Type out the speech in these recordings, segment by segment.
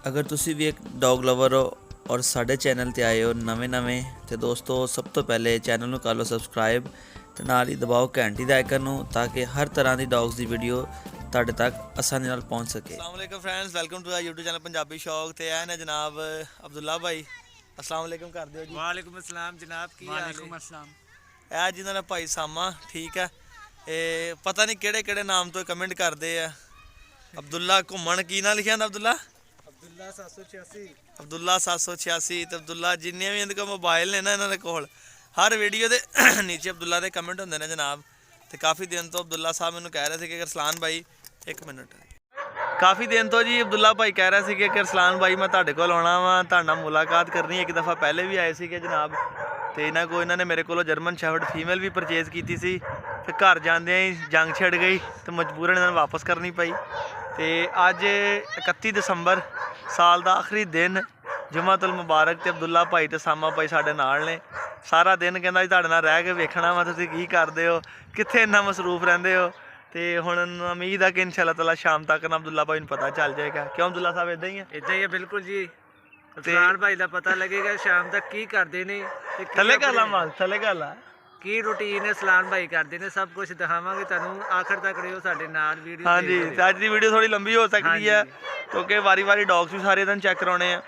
ਅਗਰ ਤੁਸੀਂ ਵੀ ਇੱਕ ਡੌਗ ਲਵਰ ਹੋ ਔਰ ਸਾਡੇ ਚੈਨਲ ਤੇ ਆਏ ਹੋ ਨਵੇਂ ਤੇ ਦੋਸਤੋ, ਸਭ ਤੋਂ ਪਹਿਲੇ ਚੈਨਲ ਨੂੰ ਕਰ ਲਓ ਸਬਸਕ੍ਰਾਈਬ ਤੇ ਨਾਲ ਹੀ ਦਬਾਓ ਘੰਟੀ ਦੇ ਆਈਕਨ ਨੂੰ ਤਾਂ ਕਿ ਹਰ ਤਰ੍ਹਾਂ ਦੀ ਡੌਗਸ ਦੀ ਵੀਡੀਓ ਤੁਹਾਡੇ ਤੱਕ ਆਸਾਨੀ ਨਾਲ ਪਹੁੰਚ ਸਕੇ। अस्सलाम वालेकुम friends, welcome to our YouTube channel Punjabi Shauk ਤੇ ਇਹ ਨੇ ਜਨਾਬ ਅਬਦੁੱਲਾ ਭਾਈ। अस्सलाम वालेकुम कर ਦਿਓ ਜੀ। वालेकुम अस्सलाम जनाब की वालेकुम अस्सलाम। ਇਹ ਜਿਹਨਾਂ ਦਾ ਭਾਈ ਸਾਮਾ, ਠੀਕ ਹੈ। ਇਹ ਪਤਾ ਨਹੀਂ ਕਿਹੜੇ ਕਿਹੜੇ ਨਾਮ ਤੋਂ ਕਮੈਂਟ ਕਰਦੇ ਆ। ਅਬਦੁੱਲਾ ਘੁੰਮਣ ਕੀ ਨਾਂ ਲਿਖਿਆ ਹੁੰਦਾ ਅਬਦੁੱਲਾ? अब्दुल्ला 786 ਅਬਦੁੱਲਾ 786 ਤੇ ਅਬਦੁੱਲਾ ਜਿੰਨੇ ਵੀ ਇਹਦੇ ਕੋਲ ਮੋਬਾਈਲ ਨੇ ਨਾ, ਇਹਨਾਂ ਦੇ ਕੋਲ ਹਰ ਵੀਡੀਓ ਦੇ ਨੀਚੇ ਅਬਦੁੱਲਾ ਦੇ ਕਮੈਂਟ ਹੁੰਦੇ ਨੇ ਜਨਾਬ। ਤੇ ਕਾਫੀ ਦਿਨ ਤੋਂ ਅਬਦੁੱਲਾ ਸਾਹਿਬ ਮੈਨੂੰ ਕਹਿ ਰਹੇ ਸੀ ਕਿ ਅਰਸਲਾਨ ਭਾਈ, ਇੱਕ ਮਿੰਟ, ਕਾਫੀ ਦਿਨ ਤੋਂ ਜੀ ਅਬਦੁੱਲਾ ਭਾਈ ਕਹਿ ਰਿਹਾ ਸੀ ਕਿ ਅਰਸਲਾਨ ਭਾਈ ਮੈਂ ਤੁਹਾਡੇ ਕੋਲ ਆਉਣਾ ਵਾ, ਤੁਹਾਡੇ ਨਾਲ ਮੁਲਾਕਾਤ ਕਰਨੀ। ਇੱਕ ਦਫਾ ਪਹਿਲੇ ਵੀ ਆਏ ਸੀਗੇ ਜਨਾਬ, ਤੇ ਇਹਨਾਂ ਨੇ ਮੇਰੇ ਕੋਲੋਂ ਜਰਮਨ ਸ਼ੈਫਰਡ ਫੀਮੇਲ ਵੀ ਪਰਚੇਜ਼ ਕੀਤੀ ਸੀ। ਤੇ ਘਰ ਜਾਂਦਿਆਂ ਹੀ ਜੰਗ ਛਿੜ ਗਈ ਤੇ ਮਜਬੂਰਨ ਇਹਨਾਂ ਨੂੰ ਵਾਪਸ ਕਰਨੀ ਪਈ। ਤੇ ਅੱਜ 31 ਦਸੰਬਰ ਸਾਲ ਦਾ ਆਖਰੀ ਦਿਨ, ਜੁਮਾਤੁਲ ਮੁਬਾਰਕ, ਤੇ ਅਬਦੁੱਲਾ ਭਾਈ ਤੇ ਸਾਮਾ ਭਾਈ ਸਾਡੇ ਨਾਲ ਨੇ। ਸਾਰਾ ਦਿਨ ਕਹਿੰਦਾ ਜੀ ਤੁਹਾਡੇ ਨਾਲ ਰਹਿ ਕੇ ਵੇਖਣਾ ਵਾ ਤੁਸੀਂ ਕੀ ਕਰਦੇ ਹੋ, ਕਿੱਥੇ ਇੰਨਾ ਮਸਰੂਫ ਰਹਿੰਦੇ ਹੋ। ਤੇ ਹੁਣ ਉਮੀਦ ਆ ਕਿ ਇਨਸ਼ਾ ਅੱਲਾਹ ਤਾਲਾ ਸ਼ਾਮ ਤੱਕ ਨਾ ਅਬਦੁੱਲਾ ਭਾਈ ਨੂੰ ਪਤਾ ਚੱਲ ਜਾਏਗਾ। ਕਿਉਂ ਅਬਦੁੱਲਾ ਸਾਹਿਬ ਇਦਾਂ ਹੀ ਹੈ बिल्कुल जी। अरसलान भाई का पता लगेगा शाम तक की करते ने ते ਥੱਲੇ ਕਰ ਲਾ ਮਾਲ, ਥੱਲੇ ਕਰ ਲਾ। की रूटीन अरसलान भाई करते ने, सब कुछ दिखावांगे ਤੁਹਾਨੂੰ आखिर तक रहियो साडे नाल वीडियो। ਹਾਂਜੀ, ਤੇ ਅੱਜ ਦੀ ਵੀਡੀਓ ਥੋੜੀ ਲੰਬੀ ਹੋ ਸਕਦੀ ਹੈ ਕਿਉਂਕਿ ਵਾਰੀ ਡੌਗਸ ਵੀ ਸਾਰੇ ਦਿਨ ਚੈੱਕ ਕਰਾਉਣੇ ਆ।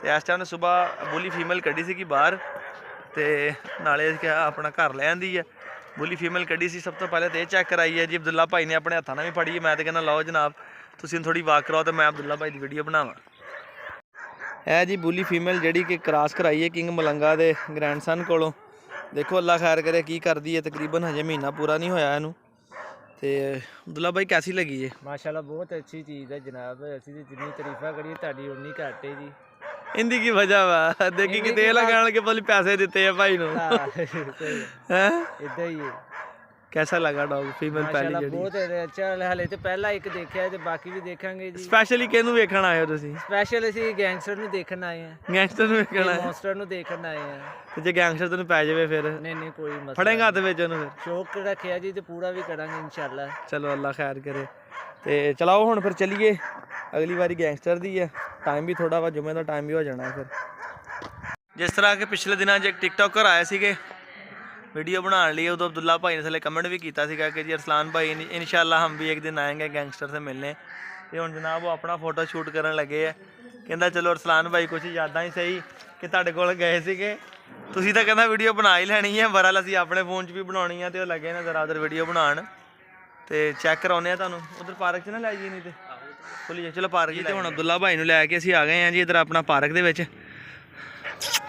ਤੇ ਇਸ ਟਾਈਮ ਸਵੇਰ ਬੁੱਲੀ ਫੀਮੇਲ ਕੱਢੀ ਸੀਗੀ ਬਾਹਰ, ਤੇ ਨਾਲੇ ਕਿਹਾ ਆਪਣਾ ਘਰ ਲੈ ਆਂਦੀ ਹੈ। ਬੁੱਲੀ ਫੀਮੇਲ ਕੱਢੀ ਸੀ, ਸਭ ਤੋਂ ਪਹਿਲੇ ਤੇ ਇਹ ਚੈੱਕ ਕਰਾਈ ਹੈ ਜੀ। ਅਬਦੁੱਲਾ ਭਾਈ ਨੇ ਆਪਣੇ ਹੱਥਾਂ ਨਾਲ ਵੀ ਫੜੀ। ਮੈਂ ਤਾਂ ਕਹਿੰਦਾ ਲਓ ਜਨਾਬ ਤੁਸੀਂ ਥੋੜੀ ਵਾਕ ਕਰਾਓ ਤੇ ਮੈਂ ਅਬਦੁੱਲਾ ਭਾਈ ਦੀ ਵੀਡੀਓ ਬਣਾਵਾਂ। ਇਹ ਜੀ ਬੁੱਲੀ ਫੀਮੇਲ ਜਿਹੜੀ ਕਿ ਕ੍ਰਾਸ ਕਰਾਈ ਹੈ ਕਿੰਗ ਮਲੰਗਾ ਦੇ ਗ੍ਰੈਂਡਸਨ ਕੋਲੋਂ। ਦੇਖੋ ਅੱਲਾ ਖੈਰ ਕਰੇ ਕੀ ਕਰਦੀ ਹੈ। ਤਕਰੀਬਨ ਹਜੇ ਮਹੀਨਾ ਪੂਰਾ ਨਹੀਂ ਹੋਇਆ ਇਹਨੂੰ। ਤੇ ਅਬਦੁੱਲਾ ਭਾਈ कैसी लगी है? माशाल्लाह बहुत अच्छी चीज़ है जनाब। ਅਸੀਂ ਤੇ ਜਿੰਨੀ ਤਾਰੀਫਾਂ ਕਰੀਏ ਤੁਹਾਡੀ ਉਨੀ ਘੱਟ ਹੈ ਜੀ। ਇੰਦੀ ਕੀ ਵਜ੍ਹਾ ਵਾ? ਦੇਖੀ ਕਿ ਤੇਲ ਲਗਾਣ ਕੇ ਬੋਲੀ ਪੈਸੇ ਦਿੱਤੇ ਆ ਭਾਈ ਨੂੰ। ਹਾਂ ਹੈ ਇਦਾਂ ਹੀ ਹੈ। कैसा लगा डॉग फीमेल पहली ਜਿਹੜੀ? ਬਹੁਤ ਅੱਛਾ। ਹਲੇ ਤੇ ਪਹਿਲਾ ਇੱਕ ਦੇਖਿਆ ਤੇ ਬਾਕੀ ਵੀ ਦੇਖਾਂਗੇ ਜੀ। ਸਪੈਸ਼ਲੀ ਕਿਹਨੂੰ ਵੇਖਣ ਆਏ ਹੋ ਤੁਸੀਂ? ਸਪੈਸ਼ਲ ਅਸੀਂ ਗੈਂਗਸਟਰ ਨੂੰ ਦੇਖਣ ਆਏ ਹਾਂ। ਗੈਂਗਸਟਰ ਨੂੰ ਵੇਖਣ ਆਏ? ਮੌਨਸਟਰ ਨੂੰ ਦੇਖਣ ਆਏ ਹਾਂ। ਤੇ ਜੇ ਗੈਂਗਸਟਰ ਤੈਨੂੰ ਪੈ ਜਾਵੇ ਫਿਰ? ਨਹੀਂ ਕੋਈ ਮਸਲਾ ਫੜੇਗਾ ਹੱਥ ਵਿੱਚ ਉਹਨੂੰ ਫਿਰ? ਸ਼ੌਕ ਰੱਖਿਆ ਜੀ ਤੇ ਪੂਰਾ ਵੀ ਕਰਾਂਗੇ ਇਨਸ਼ਾਅੱਲਾ। ਚਲੋ ਅੱਲਾ ਖੈਰ ਕਰੇ। ਤੇ ਚਲਾਓ ਹੁਣ ਫਿਰ ਚੱਲੀਏ। ਅਗਲੀ ਵਾਰੀ ਗੈਂਗਸਟਰ ਦੀ ਹੈ। ਟਾਈਮ ਵੀ ਥੋੜਾ ਵਾ, ਜੁਮੇ ਦਾ ਟਾਈਮ ਵੀ ਹੋ ਜਾਣਾ ਫਿਰ। ਜਿਸ ਤਰ੍ਹਾਂ ਕਿ ਪਿਛਲੇ ਦਿਨਾਂ 'ਚ ਇੱਕ ਟਿਕਟੋਕਰ ਆਏ ਸੀਗੇ वीडियो बनाने लिए, उदो अब्दुल्ला भाई ने थले कमेंट भी किया कि जी अरसलान भाई इंशाल्लाह हम भी एक दिन आएंगे गैंगस्टर से मिलने। तो हुण जनाब वो अपना फोटो शूट करन लगे है। कहता चलो अरसलान भाई कुछ यादां ही सही कि तुहाडे कोल गए सीगे, तुसीं तां कहंदा वीडियो बना ही लैनी है, बहरहाल असीं अपने फोन 'च भी बनाउणी है। तो लगे ने जरा उधर वीडियो बनाउण ते चैक कराउने आ तुहानूं। उधर पार्क 'च ना लै जाइए नहीं तो भुल्ली जाए। चलो पार्क जी। तो हुण अब्दुल्ला भाई नूं लैके असीं आ गए हैं जी इधर अपना पार्क दे विच।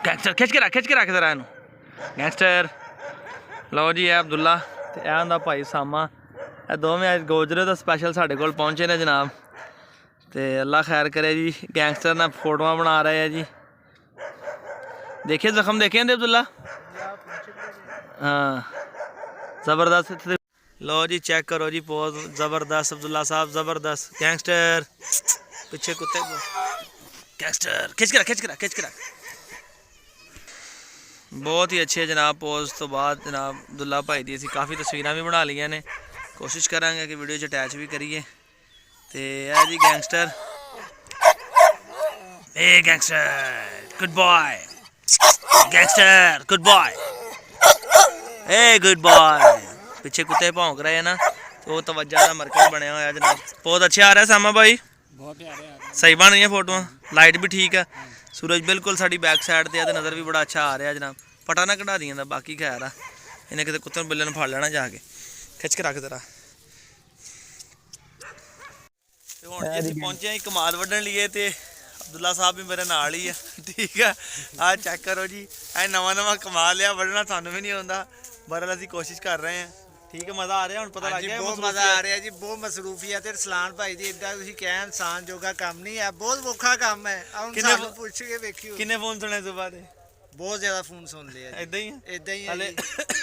गैंगस्टर खिच के रख जरा इहनूं गैंगस्टर। लो जी है अब्दुल्ला ते ए हुंदा भाई सामा। ये दोवें अज गोजरे तो स्पैशल साडे कोल पहुंचे ने जनाब। ते अल्लाह खैर करे जी। गैंगस्टर ने फोटोआं बना रहे हैं जी। देखिए जख्म देखे हैं अब्दुल्ला? हाँ ज़बरदस्त। लो जी चेक करो जी पोज ज़बरदस्त। अब्दुल्ला साहब ज़बरदस्त। गैंगस्टर पीछे कुत्ते को गैंगस्टर खिच के रख। बहुत ही अच्छे जनाब पोज तो बाद जनाब अब्दुल्ला भाई दी असीं काफ़ी तस्वीरां भी बना लिया ने। कोशिश करांगे कि वीडियो च अटैच भी करिए। तो है जी gangster. A gangster good boy, gangster good boy, a good boy. पीछे कुत्ते भौंक रहे हैं ना, तो वो तवज्जो का मरकज बनया हुआ जनाब। बहुत अच्छे आ रहा है सामा भाई, बहुत प्यारे सही बन रही है फोटोआं। लाइट भी ठीक है, सूरज बिल्कुल साड़ी बैक साइड ते नज़र भी बड़ा अच्छा आ रहा जनाब। पटा ना कढ़ा दियां बाकी खैर आ, इन्हें कितने कुत्ते बिल्ले ने फड़ लेना जाके। खिच के रख जरा। हुण जे असीं पहुंचे हैं कमाल वड्ढण लिए ते अब्दुल्ला साहब भी मेरे नाल ही है, ठीक है। आ चेक करो जी, नवा कमाल लिया वड्ढना सानूं भी नहीं आउंदा, बहरहाल असीं कोशिश कर रहे हैं। ठीक है, मज़ा आ रहा हुण पता लग गया। बहुत मज़ा आ रहा जी, बहुत मसरूफीयत है। अरसलान भाई जी इदा तुसीं कह इंसान जोगा काम नहीं है, बहुत औखा काम है। हुण सानूं पुछ के वेखियो किन्ने फोन सुने सुबह दे? बहुत ज़्यादा फोन सुन लिया इदां ही है। इदां ही हले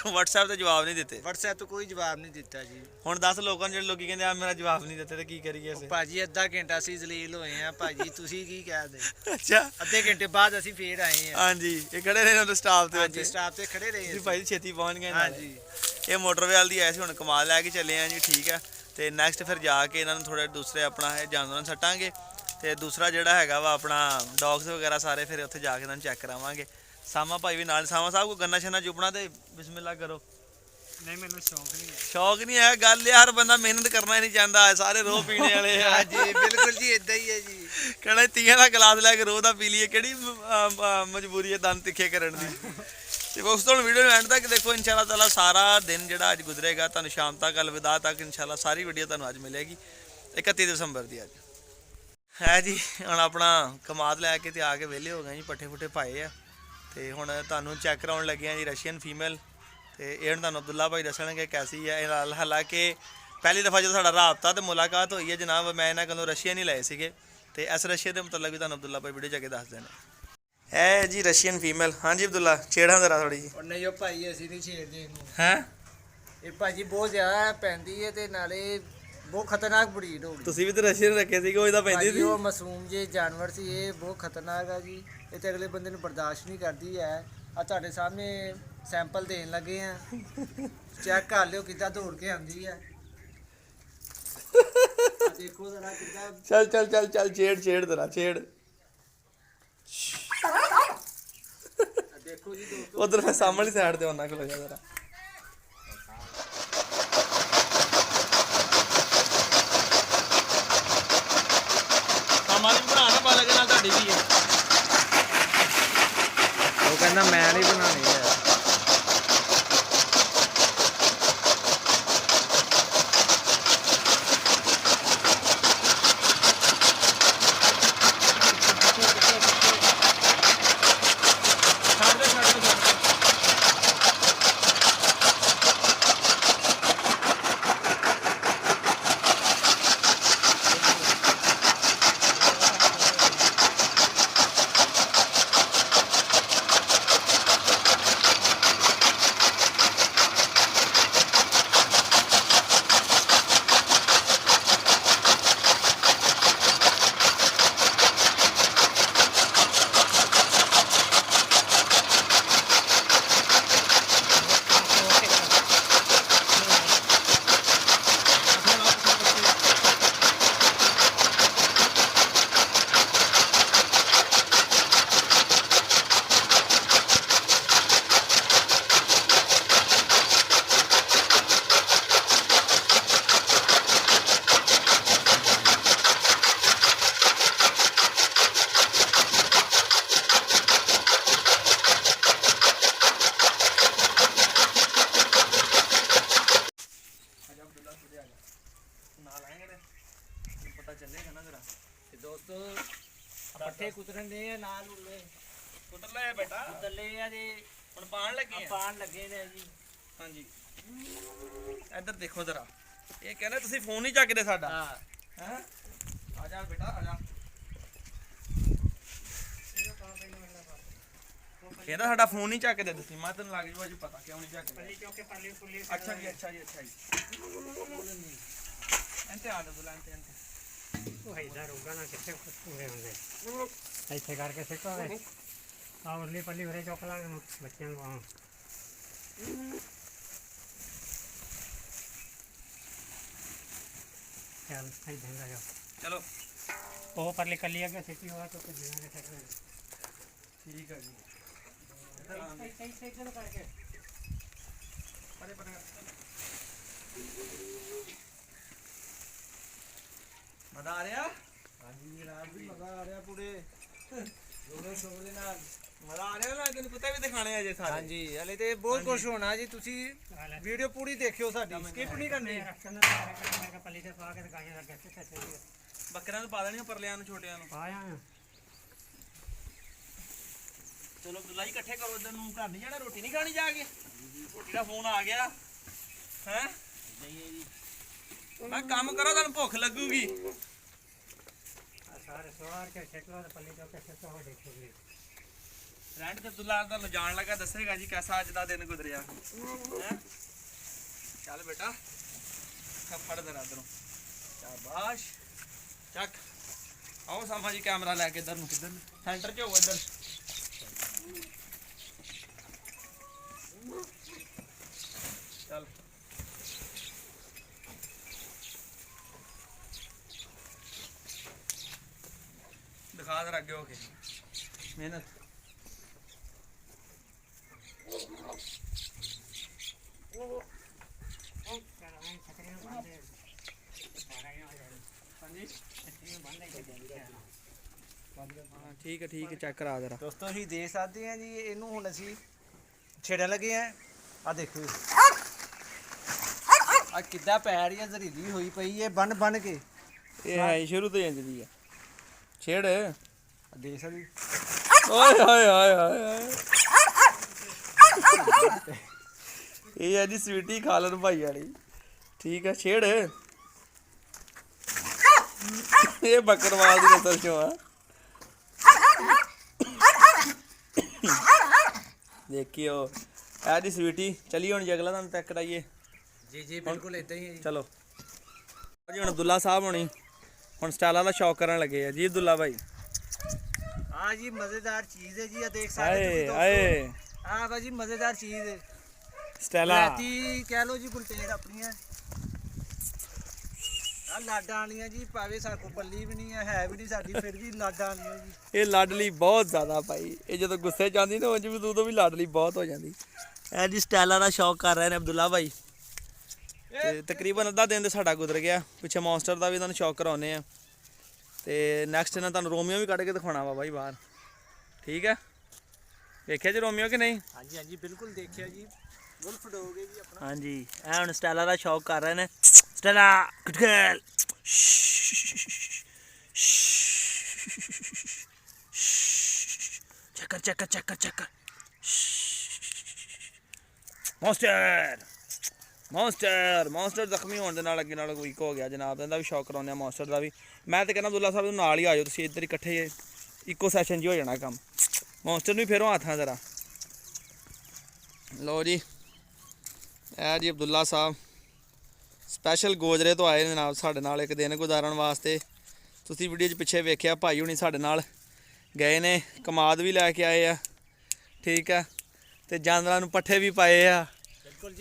WhatsApp ਤੇ ਜਵਾਬ ਨਹੀਂ ਦਿੱਤੇ। WhatsApp ਤੋਂ ਕੋਈ ਜਵਾਬ ਨਹੀਂ ਦਿੱਤਾ ਜੀ। ਹੁਣ 10 ਲੋਕਾਂ ਨੂੰ ਜਿਹੜੇ ਲੋਕੀ ਕਹਿੰਦੇ ਆ ਮੇਰਾ ਜਵਾਬ ਨਹੀਂ ਦਿੱਤੇ ਤੇ ਕੀ ਕਰੀਏ ਅਸੀਂ? ਭਾਜੀ ਅੱਧਾ ਘੰਟਾ ਅਸੀਂ ਜ਼ਲੀਲ ਹੋਏ ਆ ਭਾਜੀ, ਤੁਸੀਂ ਕੀ ਕਹਿਦੇ? ਅੱਛਾ, ਅੱਧੇ ਘੰਟੇ ਬਾਅਦ ਅਸੀਂ ਫੇਰ ਆਏ ਆ। ਹਾਂਜੀ ਇਹ ਖੜੇ ਰਹੇ ਨੇ ਸਟਾਫ ਤੇ ਹਾਂਜੀ ਸਟਾਫ ਤੇ ਖੜੇ ਰਹੇ ਜੀ ਭਾਈ ਛੇਤੀ ਪਹੁੰਚ ਗਏ। ਹਾਂਜੀ ਇਹ ਮੋਟਰਵੇ ਵਾਲ ਦੀ ਆਏ ਸੀ, ਹੁਣ ਕਮਾਲ ਲੈ ਕੇ ਚੱਲੇ ਆ ਜੀ। ਠੀਕ ਹੈ, ਤੇ ਨੈਕਸਟ ਫਿਰ ਜਾ ਕੇ ਇਹਨਾਂ ਨੂੰ ਥੋੜੇ ਦੂਸਰੇ ਆਪਣਾ ਇਹ ਜਾਨਵਰਾਂ ਨੂੰ ਸੱਟਾਂਗੇ ਤੇ ਦੂਸਰਾ ਜਿਹੜਾ ਹੈਗਾ ਵਾ ਆਪਣਾ ਡੌਗਸ ਵਗੈਰਾ ਸਾਰੇ ਫਿਰ ਉੱਥੇ ਜਾ ਕੇ ਤੁਹਾਨੂੰ ਚੈੱਕ ਕਰਾਵਾਂਗੇ। ਸਾਮਾ ਭਾਈ ਵੀ ਨਾਲ। ਸਾਮਾ ਸਾਹਿਬ ਕੋ ਗੰਨਾ ਸ਼ੰਨਾ ਚੁਪਣਾ ਤੇ ਬਿਸਮਿਲ੍ਲਾ ਕਰੋ। ਨਹੀਂ ਮੈਨੂੰ ਸ਼ੌਂਕ ਨਹੀਂ ਹੈ। ਸ਼ੌਕ ਨਹੀਂ ਹੈ ਗੱਲ ਯਾਰ, ਬੰਦਾ ਮਿਹਨਤ ਕਰਨਾ ਹੀ ਨਹੀਂ ਚਾਹੁੰਦਾ, ਸਾਰੇ ਰੋਹ ਪੀਣੇ ਵਾਲੇ ਆ। ਹਾਂਜੀ ਬਿਲਕੁਲ ਜੀ ਇਦਾਂ ਹੀ ਹੈ ਜੀ। ਕਹਿਣਾ ਤੀਆਂ ਦਾ ਗਲਾਸ ਲੈ ਕੇ ਰੋਹ ਦਾ ਪੀ ਲਈਏ, ਕਿਹੜੀ ਮਜਬੂਰੀ ਹੈ ਦੰਦ ਤਿੱਖੇ ਕਰਨ ਦੀ। ਤੇ ਉਸ ਤੋਂ ਵੀਡੀਓ ਨੂੰ ਐਂਡ ਤੱਕ ਦੇਖੋ। ਇਨਸ਼ਾਅੱਲਾ ਤਾਲਾ ਸਾਰਾ ਦਿਨ ਜਿਹੜਾ ਅੱਜ ਗੁਜ਼ਰੇਗਾ ਤੁਹਾਨੂੰ ਸ਼ਾਮ ਤੱਕ ਅਲਵਿਦਾ ਤੱਕ ਇਨਸ਼ਾਅੱਲਾ ਸਾਰੀ ਵੀਡੀਓ ਤੁਹਾਨੂੰ ਅੱਜ ਮਿਲੇਗੀ 31 ਦਸੰਬਰ ਦੀ। ਅੱਜ ਹੈ ਜੀ ਹੁਣ ਆਪਣਾ ਕਮਾਦ ਲੈ ਕੇ ਤੇ ਆ ਕੇ ਵਿਹਲੇ ਹੋ ਗਏ ਜੀ, ਪੱਠੇ ਪੁੱਠੇ ਪਾਏ ਆ ਤੇ ਹੁਣ ਤੁਹਾਨੂੰ ਚੈੱਕ ਕਰਾਉਣ ਲੱਗੇ ਆ ਜੀ ਰਸ਼ੀਅਨ ਫੀਮੇਲ। ਤੇ ਇਹ ਹੁਣ ਤੁਹਾਨੂੰ ਅਬਦੁੱਲਾ ਭਾਈ ਦੱਸਣਗੇ ਕੈਸੀ ਹੈ। ਹਾਲਾਂਕਿ ਪਹਿਲੀ ਦਫਾ ਜਦੋਂ ਸਾਡਾ ਰਾਬਤਾ ਤੇ ਮੁਲਾਕਾਤ ਹੋਈ ਹੈ ਜਨਾਬ, ਮੈਂ ਇਹਨਾਂ ਕੋਲੋਂ ਰਸ਼ੀਅਨ ਹੀ ਲਏ ਸੀਗੇ ਤੇ ਇਸ ਰਸ਼ੀਅਨ ਦੇ ਮੁਤਲਕ ਵੀ ਤੁਹਾਨੂੰ ਅਬਦੁੱਲਾ ਭਾਈ ਵੀਡੀਓ 'ਚ ਅੱਗੇ ਦੱਸ ਦੇਣਾ। ਇਹ ਜੀ ਰਸ਼ੀਅਨ ਫੀਮੇਲ। ਹਾਂਜੀ ਅਬਦੁੱਲਾ ਛੇੜਾਂ ਜ਼ਰਾ ਥੋੜੀ ਜੀ। ਨਹੀਂ ਉਹ ਭਾਈ ਅਸੀਂ ਨਹੀਂ ਛੇੜਦੇ ਇਹਨੂੰ। ਹੈ ਇਹ ਭਾਜੀ ਬਹੁਤ ਜ਼ਿਆਦਾ ਪੈਂਦੀ ਹੈ ਤੇ ਨਾਲੇ ਬਹੁਤ ਖਤਰਨਾਕ ਬਰੀਡ ਹੋ ਗਈ। ਤੁਸੀਂ ਵੀ ਤਾਂ ਰਸ਼ੀਅਨ ਰੱਖੇ ਸੀਗੇ, ਉਹ ਇਹਦਾ ਪੈਂਦੀ ਸੀ। ਉਹ ਮਾਸੂਮ ਜੇ ਜਾਨਵਰ ਸੀ, ਇਹ ਬਹੁਤ ਖਤਰਨਾਕ ਆ ਜੀ। ਇਹ ਤੇ ਅਗਲੇ ਬੰਦੇ ਨੂੰ ਬਰਦਾਸ਼ਤ ਨਹੀਂ ਕਰਦੀ ਹੈ। ਆ ਤੁਹਾਡੇ ਸਾਹਮਣੇ ਸੈਂਪਲ ਦੇਣ ਲੱਗੇ ਆ, ਚੈੱਕ ਕਰ ਲਿਓ ਕਿੱਦਾਂ ਦੌੜ ਕੇ ਆਉਂਦੀ ਹੈ। ਦੇਖੋ ਜ਼ਰਾ ਕਿੱਦਾਂ। ਚੱਲ ਚੱਲ ਚੱਲ ਚੱਲ ਛੇੜ ਛੇੜ ਜ਼ਰਾ ਛੇੜ। ਦੇਖੋ ਜੀ ਦੋਸਤੋ ਉਧਰ ਮੈਂ ਸਾਹਮਣੇ ਸਾਈਡ ਤੇ ਉਹਨਾਂ ਕੋਲ ਹੋ ਜਾ ਜ਼ਰਾ। ਸਾਮਾਨ ਬਣਾ ਨਾ ਪਾ ਲਗੇ ਨਾਲ ਤੁਹਾਡੀ ਵੀ ਹੈ। ਉਹ ਕਹਿੰਦਾ ਮੈਂ ਨਹੀਂ ਬਣਾਉਣੀ ਹੈ। ਦੋਸਤੋ ਪੱਠੇ ਕੁਤਰਨ ਦੇ ਆ ਨਾਲ ਉੱਲੇ ਕੁੱਟਰ ਲੈ ਬੇਟਾ। ਉੱਤਰਲੇ ਆ ਜੀ, ਹੁਣ ਪਾਣ ਲੱਗੇ ਆ। ਪਾਣ ਲੱਗੇ ਨੇ ਜੀ। ਹਾਂਜੀ ਇੱਧਰ ਦੇਖੋ ਜ਼ਰਾ। ਇਹ ਕਹਿੰਦਾ ਤੁਸੀਂ ਫੋਨ ਨਹੀਂ ਚੱਕਦੇ ਸਾਡਾ। ਹਾਂ ਹੈ ਆ ਜਾ ਬੇਟਾ ਆ ਜਾ। ਕਹਿੰਦਾ ਸਾਡਾ ਫੋਨ ਨਹੀਂ ਚੱਕਦੇ ਤੁਸੀਂ। ਮੈਂ ਤੈਨੂੰ ਲੱਗ ਜੂ ਅੱਜ ਪਤਾ ਕਿਉਂ ਨਹੀਂ ਚੱਕਦੇ। ਅੱਛਾ ਜੀ ਅੱਛਾ ਜੀ ਅੱਛਾ ਜੀ। ਐਂਤੇ ਆ ਦੋ ਲੈਂਤੇ ਐਂਤੇ। ਉਹ ਇਧਰ ਹੋਗਾ ਨਾ ਕਿੱਥੇ ਪੂਰੇ ਹੁੰਦੇ ਇੱਥੇ ਕਰਕੇ ਸਿੱਖੋਗੇ ਆ ਉਰਲੀ ਪੱਲੀ ਉਰੇ ਚੁੱਕ ਲਾਂਗੇ ਬੱਚਿਆਂ ਨੂੰ। ਚੱਲ ਸਹੀ ਧੰਦਾ ਜਾ ਚਲੋ ਉਹ ਪਰਲੀ ਕੱਲੀ ਅੱਗੇ ਸਿੱਟੀ ਹੋਆ ਤਾਂ ਕੁਝ ਨਾ ਟੱਕਰੇ। ਠੀਕ ਹੈ ਜੀ। ਸਹੀ ਸਹੀ ਚਲੋ ਕਰਕੇ ਪਰੇ ਪਰੇ ਮਜ਼ਾ ਆ ਰਿਹਾ। ਹਾਂਜੀ ਜਨਾਬ ਜੀ ਮਜ਼ਾ ਆ ਰਿਹਾ ਪੂਰੇ ਦੋਨੋਂ ਸ਼ੋਅ ਦੇ ਨਾਲ। ਮਜ਼ਾ ਆ ਰਿਹਾ ਨਾ। ਤੈਨੂੰ ਪਤਾ ਵੀ ਦਿਖਾਣੇ ਅਜੇ ਸਾਰੇ। ਹਾਂਜੀ ਹਲੇ ਤੇ ਬਹੁਤ ਕੁਝ ਹੋਣਾ ਜੀ। ਤੁਸੀਂ ਵੀਡੀਓ ਪੂਰੀ ਦੇਖਿਓ ਸਾਡੀ, ਸਕਿਪ ਨਹੀਂ ਕਰਨੀ। ਪੱਲੀ ਤੇ ਪਾ ਕੇ ਦਿਖਾਈਆਂ ਲੱਗੇ ਕਿੱਥੇ ਬੱਕਰਿਆਂ ਨੂੰ ਪਾ ਦੇਣੀਆਂ ਪਰਲਿਆਂ ਨੂੰ ਛੋਟਿਆਂ ਨੂੰ। ਪਾਇਆ ਚਲੋ ਬੁਲਾਈ ਇਕੱਠੇ ਕਰੋ। ਇਧਰ ਨੂੰ ਘਰ ਨਹੀਂ ਜਾਣਾ, ਰੋਟੀ ਨਹੀਂ ਖਾਣੀ ਜਾ ਕੇ। ਰੋਟੀ ਦਾ ਫੋਨ ਆ ਗਿਆ ਹੈ। ਮੈਂ ਕੰਮ ਕਰੋ ਤੁਹਾਨੂੰ ਭੁੱਖ ਲੱਗੂਗੀ। ਸਾਰੇ ਸਵਾਰ ਕੇ ਛੇਕਲਾ ਪੱਲੀ ਚੋਂ ਕੇ ਛੇਕਲਾ ਹੋ ਦੇਖੋਗੇ। ਰੈਂਟ ਤੇ ਅਬਦੁੱਲਾ ਦਾ ਜਾਣ ਲੱਗਾ ਦੱਸੇਗਾ ਜੀ ਕਿਹਦਾ ਅੱਜ ਦਾ ਦਿਨ ਗੁਜ਼ਰਿਆ ਹੈ। ਚੱਲ ਬੇਟਾ ਫੜ ਦੇ ਇਧਰੋਂ। ਸ਼ਾਬਾਸ਼ ਚੱਕ। ਆਓ ਸਾਮਾ ਜੀ ਕੈਮਰਾ ਲੈ ਕੇ ਇਧਰ ਨੂੰ। ਕਿੱਧਰ ਨੂੰ? ਸੈਂਟਰ 'ਚ ਹੋਵੋ ਇਧਰ। ਚੱਲ ਦਿਖਾ ਦਰ ਅੱਗੇ ਹੋ ਕੇ ਮਿਹਨਤ ਹਾਂ ਠੀਕ ਹੈ ਚੈੱਕ ਕਰਾ ਜਰਾ ਦੋਸਤੋ ਅਸੀਂ ਦੇਖ ਸਕਦੇ ਹਾਂ ਜੀ ਇਹਨੂੰ ਹੁਣ ਅਸੀਂ ਛੇੜਨ ਲੱਗੇ ਆ। ਆ ਦੇਖੋ ਆ ਕਿੱਦਾਂ ਪੈਰ ਜਾਂ ਜ਼ਰੀਲੀ ਹੋਈ ਪਈ ਹੈ ਬਣ ਕੇ। ਇਹ ਹੈ ਹੀ ਸ਼ੁਰੂ ਤੋਂ ਇੰਜ ਦੀ ਆ ਛੇੜ ਆ ਦੇਖ ਸਕਦੇ ਓਏ ਹਾਏ ਹਾਏ ਹਾਏ ਇਹ ਹੈ ਜੀ ਸਵੀਟੀ ਖਾਲਨ ਭਾਈ ਵਾਲੀ ਠੀਕ ਹੈ ਛੇੜ ਇਹ ਬੱਕਰਵਾਲ ਦੀ ਨਸਲ ਚੋਂ ਆ ਦੇਖਿਓ ਇਹ ਜੀ ਸਵੀਟੀ ਚਲੀ ਹੁਣ ਜਗਲਾ ਤੁਹਾਨੂੰ ਚੈੱਕ ਕਰਾਈਏ ਜੀ ਬਿਲਕੁਲ ਇਦਾਂ ਹੀ ਹੈ ਜੀ। ਚਲੋ ਜੀ ਹੁਣ ਅਬਦੁੱਲਾ ਸਾਹਿਬ ਹੋਣੀ ਹੁਣ ਸਟਾਈਲਾਂ ਦਾ ਸ਼ੌਕ ਕਰਨ ਲੱਗੇ ਆ ਜੀ ਅਬਦੁੱਲਾ ਭਾਈ ਆ ਜੀ ਮਜ਼ੇਦਾਰ ਚੀਜ਼ ਹੈ ਜੀ ਆ ਦੇਖ ਸਕਦੇ ਆਏ ਤੁਸੀਂ ਆਏ ਦੋਸਤੋ। ਆ ਭਾਜੀ ਮਜ਼ੇਦਾਰ ਚੀਜ਼ ਹੈ ਸਟਾਈਲਾਂ ਰਾਤੀ ਕਹਿ ਲੋ ਜੀ ਗੁਲਟੇਰ ਆਪਣੀਆਂ ਆ ਲਾਡਾਂ ਵਾਲੀਆਂ ਜੀ ਭਾਵੇਂ ਸਾਡੇ ਕੋਲ ਬੱਲੀ ਵੀ ਨਹੀਂ ਹੈ ਵੀ ਨਹੀਂ ਸਾਡੀ ਫਿਰ ਵੀ ਲਾਡਾਂ ਵਾਲੀਆਂ ਜੀ। ਇਹ ਲਾਡਲੀ ਬਹੁਤ ਜ਼ਿਆਦਾ ਭਾਈ ਇਹ ਜਦੋਂ ਗੁੱਸੇ ਚ ਆਉਂਦੀ ਨਾ ਉਂਝ ਵੀ ਉਦੋਂ ਵੀ ਲਾਡਲੀ ਬਹੁਤ ਹੋ ਜਾਂਦੀ ਇਹ ਜੀ ਸਟਾਈਲਾਂ ਦਾ ਸ਼ੌਕ ਕਰ ਰਹੇ ਨੇ ਅਬਦੁੱਲਾ ਭਾਈ ਤੇ ਤਕਰੀਬਨ ਅੱਧਾ ਦਿਨ ਤੇ ਸਾਡਾ ਗੁਜ਼ਰ ਗਿਆ ਪਿੱਛੇ ਮੌਨਸਟਰ ਦਾ ਵੀ ਤੁਹਾਨੂੰ ਸ਼ੌਕ ਕਰਾਉਨੇ ਆ ਤੇ ਨੈਕਸਟ ਇਹਨਾਂ ਤੁਹਾਨੂੰ ਰੋਮੀਓ ਵੀ ਕੱਢ ਕੇ ਦਿਖਾਉਣਾ ਵਾ ਬਾਈ ਬਾਹਰ ਠੀਕ ਹੈ ਵੇਖਿਆ ਜੀ ਰੋਮੀਓ ਕਿ ਨਹੀਂ ਹਾਂਜੀ ਬਿਲਕੁਲ ਦੇਖਿਆ ਜੀ ਵੁਲਫ ਡੌਗ ਹੈ ਜੀ ਆਪਣਾ। ਹਾਂਜੀ ਇਹ ਹੁਣ ਸਟਾਈਲਾਂ ਦਾ ਸ਼ੌਕ ਕਰ ਰਹੇ ਨੇ ਸਟਾਈਲਾ ਗੁੱਡ ਗਰਲ ਚੱਕਰ ਮੌਨਸਟਰ ਜ਼ਖਮੀ ਹੋਣ ਦੇ ਨਾਲ ਅੱਗੇ ਨਾਲ ਵੀਕ ਹੋ ਗਿਆ ਜਨਾਬ ਇਹਦਾ ਵੀ ਸ਼ੌਕ ਕਰਾਉਂਦੇ ਆ ਮੌਨਸਟਰ ਦਾ ਵੀ ਮੈਂ ਤੇ ਕਹਿੰਦਾ ਅਬਦੁੱਲਾ ਸਾਹਿਬ ਨੂੰ ਨਾਲ ਹੀ ਆ ਜਾਓ ਤੁਸੀਂ ਇੱਧਰ ਇਕੱਠੇ ਇੱਕੋ ਸੈਸ਼ਨ 'ਚ ਹੀ ਹੋ ਜਾਣਾ ਕੰਮ ਮੌਨਸਟਰ ਨੂੰ ਵੀ ਫੇਰੋ ਹੱਥਾਂ ਜ਼ਰਾ ਲਓ ਜੀ ਇਹ ਜੀ ਅਬਦੁੱਲਾ ਸਾਹਿਬ ਸਪੈਸ਼ਲ ਗੋਜਰੇ ਤੋਂ ਆਏ ਨੇ ਜਨਾਬ ਸਾਡੇ ਨਾਲ ਇੱਕ ਦਿਨ ਗੁਜ਼ਾਰਨ ਵਾਸਤੇ ਤੁਸੀਂ ਵੀਡੀਓ 'ਚ ਪਿੱਛੇ ਵੇਖਿਆ ਭਾਈ ਹੁਣੀ ਸਾਡੇ ਨਾਲ ਗਏ ਨੇ ਕਮਾਦ ਵੀ ਲੈ ਕੇ ਆਏ ਆ ਠੀਕ ਆ ਤੇ ਜਾਨਵਰਾਂ ਨੂੰ ਪੱਠੇ ਵੀ ਪਾਏ ਆ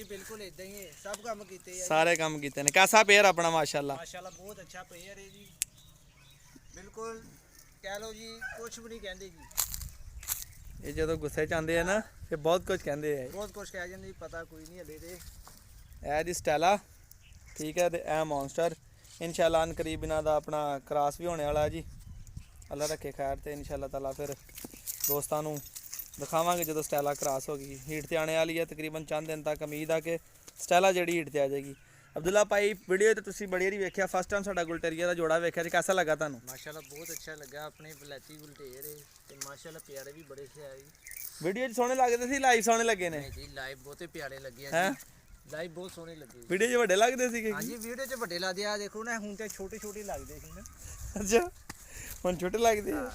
ਬਿਲਕੁਲ ਇਦਾਂ ਹੀ ਹੈ ਸਭ ਕੰਮ ਕੀਤੇ ਆ ਸਾਰੇ ਕੰਮ ਕੀਤੇ ਨੇ ਕੈਸਾ ਪੇਅਰ ਆਪਣਾ ਮਾਸ਼ਾਅੱਲਾ ਬਹੁਤ ਅੱਛਾ ਪਲੇਅਰ ਹੈ ਜੀ ਬਿਲਕੁਲ ਕਹਿ ਲੋ ਜੀ ਕੁਝ ਵੀ ਨਹੀਂ ਕਹਿੰਦੇ ਜੀ ਇਹ ਜਦੋਂ ਗੁੱਸੇ 'ਚ ਆਉਂਦੇ ਆ ਨਾ ਫਿਰ ਬਹੁਤ ਕੁਝ ਕਹਿੰਦੇ ਆ ਬਹੁਤ ਕੁਝ ਕਹਿ ਜਾਂਦੇ ਪਤਾ ਕੋਈ ਨਹੀਂ ਹਲੇ ਤੇ ਇਹ ਦੀ ਸਟੈਲਾ ਠੀਕ ਹੈ ਤੇ ਇਹ ਮੌਨਸਟਰ ਇਨਸ਼ਾਅੱਲਾ ਅਨ ਕਰੀਬ ਇਹਨਾਂ ਦਾ ਆਪਣਾ ਕ੍ਰਾਸ ਵੀ ਹੋਣੇ ਵਾਲਾ ਜੀ ਅੱਲਾ ਰੱਖੇ ਖੈਰ ਤੇ ਇਨਸ਼ਾਅੱਲਾ ਤਾਲਾ ਫਿਰ ਦੋਸਤਾਂ ਨੂੰ ਦਿਖਾਵਾਂਗੇ ਜਦੋਂ ਸਟੈਲਾ ਕ੍ਰਾਸ ਹੋ ਗਈ ਹੀਟ ਤੇ ਆਣੇ ਵਾਲੀ ਹੈ ਤਕਰੀਬਨ ਚੰਦ ਦਿਨ ਤੱਕ ਉਮੀਦ ਆ ਕਿ ਸਟੈਲਾ ਜਿਹੜੀ ਹੀਟ ਤੇ ਆ ਜਾਏਗੀ ਅਬਦੁੱਲਾ ਭਾਈ ਵੀਡੀਓ ਤੇ ਤੁਸੀਂ ਬੜੀ ਵਾਰੀ ਵੇਖਿਆ ਫਸਟ ਟਾਈਮ ਸਾਡਾ ਗੁਲਟੇਰੀਆ ਦਾ ਜੋੜਾ ਵੇਖਿਆ ਜੀ ਕਿਹਦਾ ਲੱਗਾ ਤੁਹਾਨੂੰ ਮਾਸ਼ਾਅੱਲਾ ਬਹੁਤ ਅੱਛਾ ਲੱਗਾ ਆਪਣੇ ਬਲੈਤੀ ਗੁਲਟੇਰ ਹੈ ਤੇ ਮਾਸ਼ਾਅੱਲਾ ਪਿਆਰੇ ਵੀ ਬੜੇ ਸੇ ਆਏ ਵੀਡੀਓ 'ਚ ਸੋਹਣੇ ਲੱਗਦੇ ਸੀ ਲਾਈਵ ਸੋਹਣੇ ਲੱਗੇ ਨੇ ਜੀ ਲਾਈਵ ਬਹੁਤੇ ਪਿਆਰੇ ਲੱਗੇ ਹੈ ਆ ਜੀ ਲਾਈਵ ਬਹੁਤ ਸੋਹਣੇ ਲੱਗੇ ਵੀਡੀਓ 'ਚ ਵੱਡੇ ਲੱਗਦੇ ਸੀਗੇ ਹਾਂਜੀ ਵੀਡੀਓ 'ਚ ਵੱਡੇ ਲੱਗਦੇ ਆ ਦੇਖੋ ਨਾ ਹੁਣ ਤੇ ਛੋਟੇ ਲੱਗਦੇ ਸੀ ਨਾ ਅੱਛਾ ਹੁਣ ਛੋਟੇ ਲੱਗਦੇ ਆ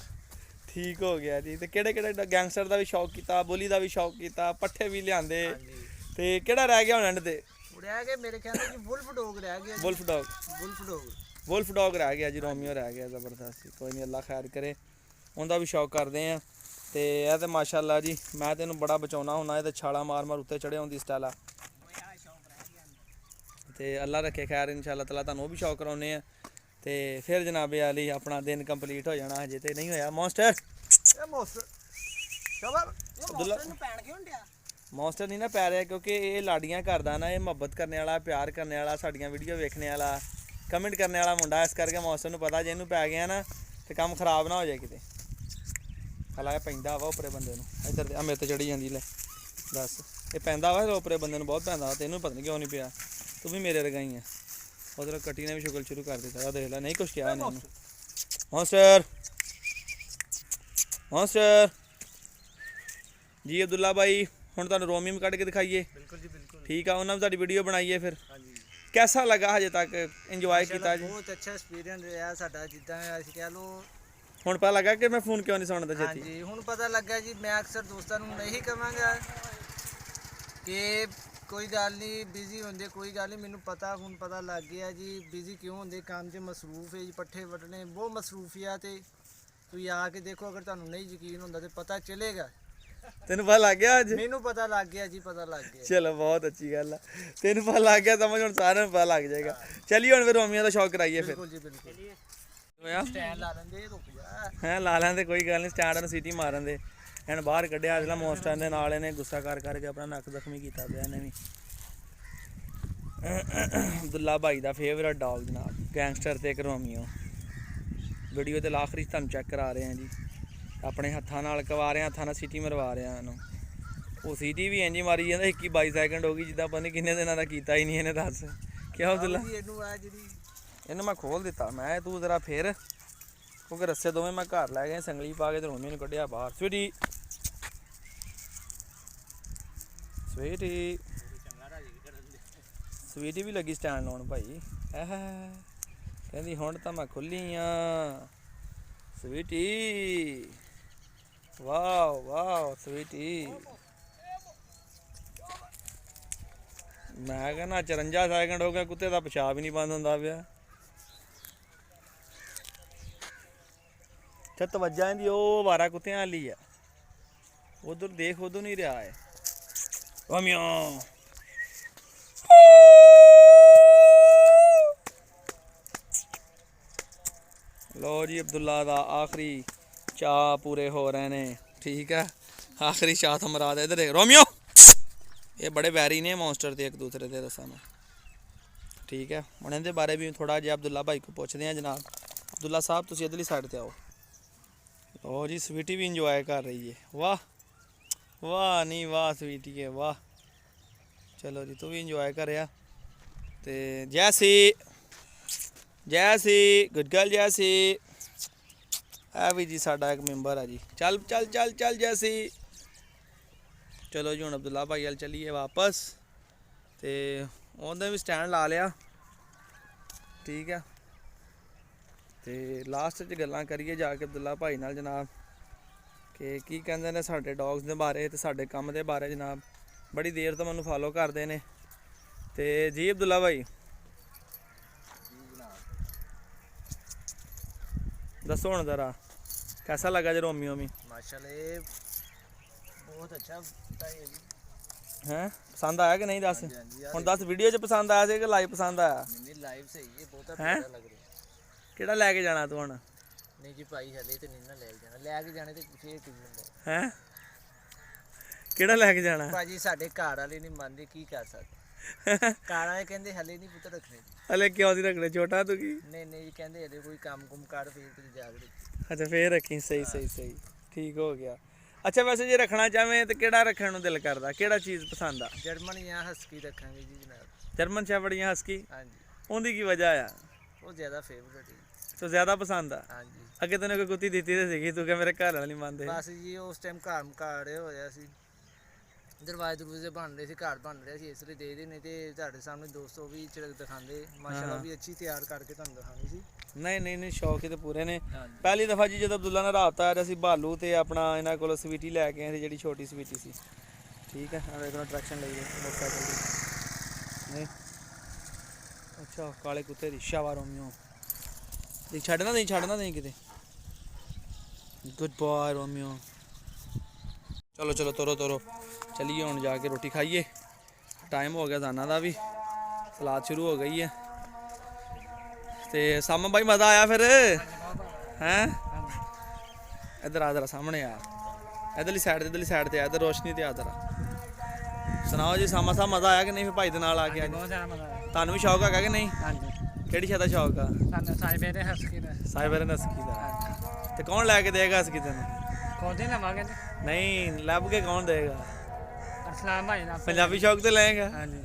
ਠੀਕ ਹੋ ਗਿਆ ਜੀ ਤੇ ਕਿਹੜੇ ਗੈਂਗਸਟਰ ਦਾ ਵੀ ਸ਼ੌਕ ਕੀਤਾ ਬੋਲੀ ਦਾ ਵੀ ਸ਼ੌਕ ਕੀਤਾ ਪੱਠੇ ਵੀ ਲਿਆਂਦੇ ਤੇ ਕਿਹੜਾ ਰਹਿ ਗਿਆ ਹੁਣ ਐਂਡ ਤੇ ਰਹਿ ਗਏ ਮੇਰੇ ਖਿਆਲ ਨਾਲ ਜੀ ਵੁਲਫ ਡੌਗ ਰਹਿ ਗਿਆ ਵੁਲਫ ਡੌਗ ਰਹਿ ਗਿਆ ਜੀ ਰੋਮੀਓ ਰਹਿ ਗਿਆ ਜ਼ਬਰਦਸਤ ਕੋਈ ਨਹੀਂ ਅੱਲਾ ਖੈਰ ਕਰੇ ਉਹਦਾ ਵੀ ਸ਼ੌਕ ਕਰਦੇ ਆ ਤੇ ਇਹ ਤੇ ਮਾਸ਼ਾਅੱਲਾ ਜੀ ਮੈਂ ਤੈਨੂੰ ਬੜਾ ਬਚਾਉਣਾ ਹੁੰਦਾ ਇਹ ਤੇ ਛਾਲਾ ਮਾਰ ਉੱਤੇ ਚੜਿਆ ਹੁੰਦੀ ਸਟਾਈਲਾ ਤੇ ਅੱਲਾ ਰੱਖੇ ਖੈਰ ਇਨਸ਼ਾਅੱਲਾ ਤਾਲਾ ਤੁਹਾਨੂੰ ਉਹ ਵੀ ਸ਼ੌਕ ਕਰਾਉਨੇ ਆ ਤੇ ਫਿਰ ਜਨਾਬੇ ਆਲੀ ਆਪਣਾ ਦਿਨ ਕੰਪਲੀਟ ਹੋ ਜਾਣਾ ਹਜੇ ਤੇ ਨਹੀਂ ਹੋਇਆ ਮੌਨਸਟਰ ਅਬਦੁੱਲਾ ਮੌਨਸਟਰ ਨਹੀਂ ਨਾ ਪੈ ਰਿਹਾ ਕਿਉਂਕਿ ਇਹ ਲਾਡੀਆਂ ਕਰਦਾ ਨਾ ਇਹ ਮੁਹੱਬਤ ਕਰਨ ਵਾਲਾ ਪਿਆਰ ਕਰਨ ਵਾਲਾ ਸਾਡੀਆਂ ਵੀਡੀਓ ਵੇਖਣ ਵਾਲਾ ਕਮੈਂਟ ਕਰਨ ਵਾਲਾ ਮੁੰਡਾ ਇਸ ਕਰਕੇ ਮੌਨਸਟਰ ਨੂੰ ਪਤਾ ਜੇ ਇਹਨੂੰ ਪੈ ਗਿਆ ਨਾ ਤੇ ਕੰਮ ਖਰਾਬ ਨਾ ਹੋ ਜਾਏ ਕਿਤੇ ਹਲਾ ਇਹ ਪੈਂਦਾ ਵਾ ਉੱਪਰੇ ਬੰਦੇ ਨੂੰ ਇੱਧਰ ਆ ਮੇਰੇ ਤੇ ਚੜੀ ਜਾਂਦੀ ਲੈ ਦੱਸ ਇਹ ਪੈਂਦਾ ਵਾ ਉੱਪਰੇ ਬੰਦੇ ਨੂੰ ਬਹੁਤ ਪੈਂਦਾ ਤੇ ਇਹਨੂੰ ਪਤਾ ਨਹੀਂ ਕਿਉਂ ਨਹੀਂ ਪਿਆ ਤੂੰ ਵੀ ਮੇਰੇ ਵਰਗਾ ਹੀ ਆ ਉਧਰ ਕੱਟੀ ਨੇ ਵੀ ਸ਼ੁਗਲ ਸ਼ੁਰੂ ਕਰ ਦਿੱਤਾ ਆ ਦੇਖ ਲੈ ਨਹੀਂ ਕੁਛ ਕਿਹਾ ਇਹਨੂੰ ਮੌਨਸਟਰ ਜੀ ਅਬਦੁੱਲਾ ਭਾਈ ਹੁਣ ਤੁਹਾਨੂੰ ਰੋਮੀਓ ਕੱਢ ਕੇ ਦਿਖਾਈਏ ਬਿਲਕੁਲ ਜੀ ਬਿਲਕੁਲ ਠੀਕ ਆ ਉਹਨਾਂ ਵੀ ਤੁਹਾਡੀ ਵੀਡੀਓ ਬਣਾਈਏ ਫਿਰ ਹਾਂਜੀ कैसा लगा हजे तक इंजॉय किया जी बहुत अच्छा एक्सपीरियंस रहा साडा जिद्दां ਅਸੀਂ ਕਹਿ ਲੋ ਹੁਣ ਪਤਾ ਲੱਗਾ ਕਿ ਮੈਂ ਫੋਨ ਕਿਉਂ ਨਹੀਂ ਸੁਣਦਾ ਛੇਤੀ ਹਾਂਜੀ ਹੁਣ ਪਤਾ ਲੱਗਾ ਜੀ ਮੈਂ ਅਕਸਰ ਦੋਸਤਾਂ ਨੂੰ ਇਹੀ ਕਹਾਂਗਾ ਕਿ ਕੋਈ ਗੱਲ ਨਹੀਂ ਬਿਜ਼ੀ ਹੁੰਦੇ ਕੋਈ ਗੱਲ ਨਹੀਂ ਮੈਨੂੰ ਪਤਾ ਹੁਣ ਪਤਾ ਲੱਗ ਗਿਆ ਜੀ ਬਿਜ਼ੀ ਕਿਉਂ ਹੁੰਦੇ ਕੰਮ 'ਚ ਮਸਰੂਫ ਹੈ ਜੀ ਪੱਠੇ ਵੱਢਣੇ ਬਹੁਤ ਮਸਰੂਫੀਆ ਤੇ ਤੁਸੀਂ ਆ ਕੇ ਦੇਖੋ ਅਗਰ ਤੁਹਾਨੂੰ ਨਹੀਂ ਯਕੀਨ ਹੁੰਦਾ ਤੇ ਪਤਾ ਚੱਲੇਗਾ ਤੈਨੂੰ ਪਤਾ ਲੱਗ ਗਿਆ ਅੱਜ ਮੈਨੂੰ ਪਤਾ ਲੱਗ ਗਿਆ ਜੀ ਪਤਾ ਲੱਗ ਗਿਆ ਚਲੋ ਬਹੁਤ ਅੱਛੀ ਗੱਲ ਆ ਤੈਨੂੰ ਪਤਾ ਲੱਗ ਗਿਆ ਸਮਝ ਹੁਣ ਸਾਰਿਆਂ ਨੂੰ ਪਤਾ ਲੱਗ ਜਾਏਗਾ ਚਲਿਏ ਹੁਣ ਫਿਰ ਰੋਮੀਓ ਦਾ ਸ਼ੌਕ ਕਰਾਈਏ ਫਿਰ ਬਿਲਕੁਲ ਜੀ ਬਿਲਕੁਲ ਹੋਇਆ ਸਟੈਂਡ ਲਾ ਲੈਂਦੇ ਰੁਕ ਜਾ ਹੈ ਲਾ ਲੈਂਦੇ ਕੋਈ ਗੱਲ ਨਹੀਂ ਸਟੈਂਡ ਨੂੰ ਸੀਟੀ ਮਾਰਨ ਦੇ ਇਹਨ ਬਾਹਰ ਕੱਢਿਆ ਅਗਲਾ ਮੋਸਟਰ ਦੇ ਨਾਲ ਇਹਨੇ ਗੁੱਸਾ ਕਰਕੇ ਆਪਣਾ ਨੱਕ ਜ਼ਖਮੀ ਕੀਤਾ ਪਿਆ ਇਹਨੇ ਵੀ ਅਬਦੁੱਲਾ ਭਾਈ ਦਾ ਫੇਵਰਟ ਡੌਗ ਜਨਾਬ ਗੈਂਗਸਟਰ ਤੇ ਇੱਕ ਰੋਮੀਓ ਵੀਡੀਓ ਤੇ ਆਖਰੀ ਤੁਹਾਨੂੰ ਚੈੱਕ ਕਰਾ ਰਹੇ ਹਾਂ ਜੀ ਆਪਣੇ ਹੱਥਾਂ ਨਾਲ ਕਵਾ ਰਹੇ ਹਾਂ ਹੱਥਾਂ ਨਾਲ ਸੀਟੀ ਮਰਵਾ ਰਹੇ ਹਾਂ ਇਹਨੂੰ ਉਹ ਸੀਟੀ ਵੀ ਇੰਝ ਮਾਰੀ ਜਾਂਦਾ 21-22 ਸੈਕਿੰਡ ਹੋ ਗਈ ਜਿੱਦਾਂ ਪਤਾ ਨਹੀਂ ਕਿੰਨੇ ਦਿਨਾਂ ਦਾ ਕੀਤਾ ਹੀ ਨਹੀਂ ਇਹਨੇ ਦੱਸ ਕਿਆ ਅਬਦੁੱਲਾ ਇਹਨੂੰ ਆ ਜਿਹੜੀ ਇਹਨੂੰ ਮੈਂ ਖੋਲ ਦਿੱਤਾ ਮੈਂ ਤੂੰ ਜ਼ਰਾ ਫੇਰ ਕਿਉਂਕਿ ਰੱਸੇ ਦੋਵੇਂ ਮੈਂ ਘਰ ਲੈ ਗਿਆ ਸੰਗਲੀ ਪਾ ਕੇ ਤੇ ਰੋਮੀ ਨੂੰ ਕੱਢਿਆ ਬਾਹਰ ਸਵੀਟੀ ਸਵੀਟੀ ਵੀ ਲੱਗੀ ਸਟੈਂਡ ਲਾਉਣ ਭਾਈ ਕਹਿੰਦੀ ਹੁਣ ਤਾਂ ਮੈਂ ਖੁੱਲੀ ਆ ਸਵੀਟੀ ਵਾਓ ਵਾਓ ਸਵੀਟੀ ਮੈਂ ਕਹਿੰਦਾ 54 ਸੈਕਿੰਡ ਹੋ ਗਿਆ ਕੁੱਤੇ ਦਾ ਪਿਸ਼ਾਬ ਹੀ ਨਹੀਂ ਬੰਦ ਹੁੰਦਾ ਪਿਆ ਛੱਤ ਵੱਜਾ ਇਹਦੀ ਉਹ ਵਾਰਾ ਕੁੱਤਿਆਂ ਵਾਲੀ ਆ ਉਧਰ ਦੇਖ ਉਧਰ ਨਹੀਂ ਰਿਹਾ ਹੈ ਰੋਮੀਓ ਲੋ ਜੀ ਅਬਦੁੱਲਾ ਦਾ ਆਖਰੀ ਚਾਹ ਪੂਰੇ ਹੋ ਰਹੇ ਨੇ ਠੀਕ ਹੈ ਆਖਰੀ ਚਾਹ ਤੋਂ ਮਰਾਦ ਇਧਰ ਦੇਖ ਰੋਮੀਓ ਇਹ ਬੜੇ ਵੈਰੀ ਨੇ ਮੌਨਸਟਰ ਤੇ ਇੱਕ ਦੂਸਰੇ ਦੇ ਦੱਸਾਂ ਮੈਂ ਠੀਕ ਹੈ ਹੁਣ ਇਹਦੇ ਬਾਰੇ ਵੀ ਥੋੜਾ ਜਿਹਾ ਅਬਦੁੱਲਾ ਭਾਈ ਕੋ ਪੁੱਛਦੇ ਆ ਜਨਾਬ ਅਬਦੁੱਲਾ ਸਾਹਿਬ ਤੁਸੀਂ ਇਧਰਲੀ ਸਾਈਡ ਤੇ ਆਓ ਲੋ ਜੀ ਸਵੀਟੀ ਵੀ ਇੰਜੋਏ ਕਰ ਰਹੀ ਹੈ ਵਾਹ ਵਾਹ ਨਹੀਂ ਵਾਹ ਸਵੀਟੀ ਹੈ ਵਾਹ ਚਲੋ ਜੀ ਤੂੰ ਵੀ ਇੰਜੋਏ ਕਰਿਆ ਤੇ ਜੈਸੀ ਗੁੱਡ ਗਰਲ ਜੈਸੀ ਆ ਵੀ ਜੀ ਸਾਡਾ ਇੱਕ ਮੈਂਬਰ ਆ ਜੀ ਚੱਲ ਚੱਲ ਚੱਲ ਚੱਲ ਜੈਸੀ ਚਲੋ ਜੀ ਹੁਣ ਅਬਦੁੱਲਾ ਭਾਈ ਵੱਲ ਚੱਲੀਏ ਵਾਪਸ ਤੇ ਉਹਨੇ ਵੀ ਸਟੈਂਡ ਲਾ ਲਿਆ ਠੀਕ ਆ ਤੇ ਲਾਸਟ 'ਚ ਗੱਲਾਂ ਕਰੀਏ ਜਾ ਕੇ ਅਬਦੁੱਲਾ ਭਾਈ ਨਾਲ ਜਨਾਬ ਕਿ ਕੀ ਕਹਿੰਦੇ ਨੇ ਸਾਡੇ ਡੌਗਸ ਦੇ ਬਾਰੇ ਤੇ ਸਾਡੇ ਕੰਮ ਦੇ ਬਾਰੇ ਜਨਾਬ ਬੜੀ ਦੇਰ ਤੋਂ ਮੈਨੂੰ ਫਾਲੋ ਕਰਦੇ ਨੇ ਤੇ ਜੀ ਅਬਦੁੱਲਾ ਭਾਈ दसो हूँ ज़रा कैसा लगा जो रोमियो में माशाल्लाह बहुत अच्छा है जी हैं पसंद आया कि नहीं दस हाँ जी हूँ दस वीडियो च पसंद आया कि लाइव पसंद आया नहीं लाइव सही है बहुत हैं अच्छा लग रहा है किहड़ा लैके जाना तू हुण नहीं जी भाई हले तो नहीं ना लैके जाने तो फिर की लंदा हैं किहड़ा लैके जाना भाजी साडे घर वाले नहीं मानते की कर सकते घर वाले कहते हले नहीं पुत्र रखने हले क्यों नहीं रखने छोटा तू की नहीं नहीं जी कहते हले कोई काम कुम कर फिर तो जाग अच्छा फिर रखी सही सही सही ठीक हो गया अच्छा वैसे जे रखना चाहें तो किहड़ा रखने नूं दिल करदा किहड़ा चीज़ पसंद आ जर्मन या हस्की रखेंगे जी जनाब जर्मन शेफर्ड या हस्की हाँ जी उनकी की वजह आ वो ज़्यादा फेवरेट है तो ज़्यादा पसंद आ हाँ जी अगे तैनूं कोई कुत्ती दी तो सीगी तू क्या मेरे घर वाले नहीं मानते बस जी उस टाइम घर होया सी दरवाजे दरवाजे बन रहे थे घर बन रहा सी इसलिए दे दे नहीं तो ਤੁਹਾਡੇ ਸਾਹਮਣੇ ਦੋਸਤੋ ਵੀ ਝਲਕ ਦਿਖਾਉਂਦੇ ਮਾਸ਼ਾਅੱਲਾ ਵੀ ਅੱਛੀ ਤਿਆਰ ਕਰਕੇ ਤੁਹਾਨੂੰ ਦਿਖਾਣੀ ਸੀ ਨਹੀਂ ਨਹੀਂ ਨਹੀਂ ਸ਼ੌਕ ਹੀ ਤੇ ਪੂਰੇ ਨੇ ਹਾਂਜੀ। ਪਹਿਲੀ ਦਫਾ ਜੀ ਜਦੋਂ ਅਬਦੁੱਲਾ ਨਾਲ ਰਾਬਤਾ ਆ ਰਿਹਾ ਸੀ ਭਾਲੂ ਤੇ ਆਪਣਾ ਇਹਨਾਂ ਕੋਲ ਸਵੀਟੀ ਲੈ ਕੇ ਆਏ ਸੀ ਜਿਹੜੀ ਛੋਟੀ ਸਵੀਟੀ ਸੀ ਠੀਕ ਹੈ ਆ ਵੇਖੋ ਅਟਰੈਕਸ਼ਨ ਲਈ ਮੋਟਰਸਾਈਕਲ ਦੀ ਨਹੀਂ ਅੱਛਾ ਕਾਲੇ ਕੁੱਤੇ ਦੀ ਸ਼ਾਵਾ ਰੋਮੀਓ ਨਹੀਂ ਛੱਡਣਾ ਨਹੀਂ ਕਿਤੇ ਗੁੱਡ ਬॉय ਰੋਮੀਓ ਚਲੋ ਚਲੋ ਤੋਰੋ चलिए ਹੁਣ ਜਾ ਕੇ ਰੋਟੀ ਖਾਈਏ ਟਾਈਮ ਹੋ ਗਿਆ ਜ਼ਾਨਾ ਦਾ ਵੀ ਸਲਾਦ ਸ਼ੁਰੂ ਹੋ ਗਈ ਹੈ ਤੇ ਸਾਮ ਬਾਈ ਮਜ਼ਾ ਆਇਆ ਫਿਰ ਹੈ ਇਧਰ ਆ ਜਰਾ ਸਾਹਮਣੇ ਆ ਇਧਰਲੀ ਸਾਈਡ ਤੇ ਆ ਇਧਰ ਰੋਸ਼ਨੀ ਤੇ ਆ ਜਰਾ ਸੁਣਾਓ ਜੀ ਸਾਮਾ ਸਾਹਿਬ ਮਜ਼ਾ ਆਇਆ ਕਿ ਨਹੀਂ ਫਿਰ ਭਾਈ ਦੇ ਨਾਲ ਆ ਕੇ ਬਹੁਤ ਜ਼ਿਆਦਾ ਮਜ਼ਾ ਆਇਆ ਤੁਹਾਨੂੰ ਵੀ ਸ਼ੌਕ ਹੈਗਾ ਕਿ ਨਹੀਂ ਹਾਂਜੀ ਕਿਹੜੀ ਸ਼ੈ ਦਾ ਸ਼ੌਕ ਆ ਸਾਨੂੰ ਸਾਈਬਰ ਦੇ ਹਸਕੀ ਦਾ ਸਾਈਬਰ ਨਸਕੀ ਦਾ ਤੇ ਕੌਣ ਲੈ ਕੇ ਦੇਗਾ ਹਸਕੀ ਤੈਨੂੰ ਖੋਦੇ ਲਵਾਂਗੇ ਜੀ ਨਹੀਂ ਲੱਭ ਕੇ ਕੌਣ ਦੇਗਾ ਅਸਲਾਮ ਭਾਈ ਨਾਲ ਪੰਜਾਬੀ ਸ਼ੌਕ ਤੇ ਲਏਗਾ ਹਾਂਜੀ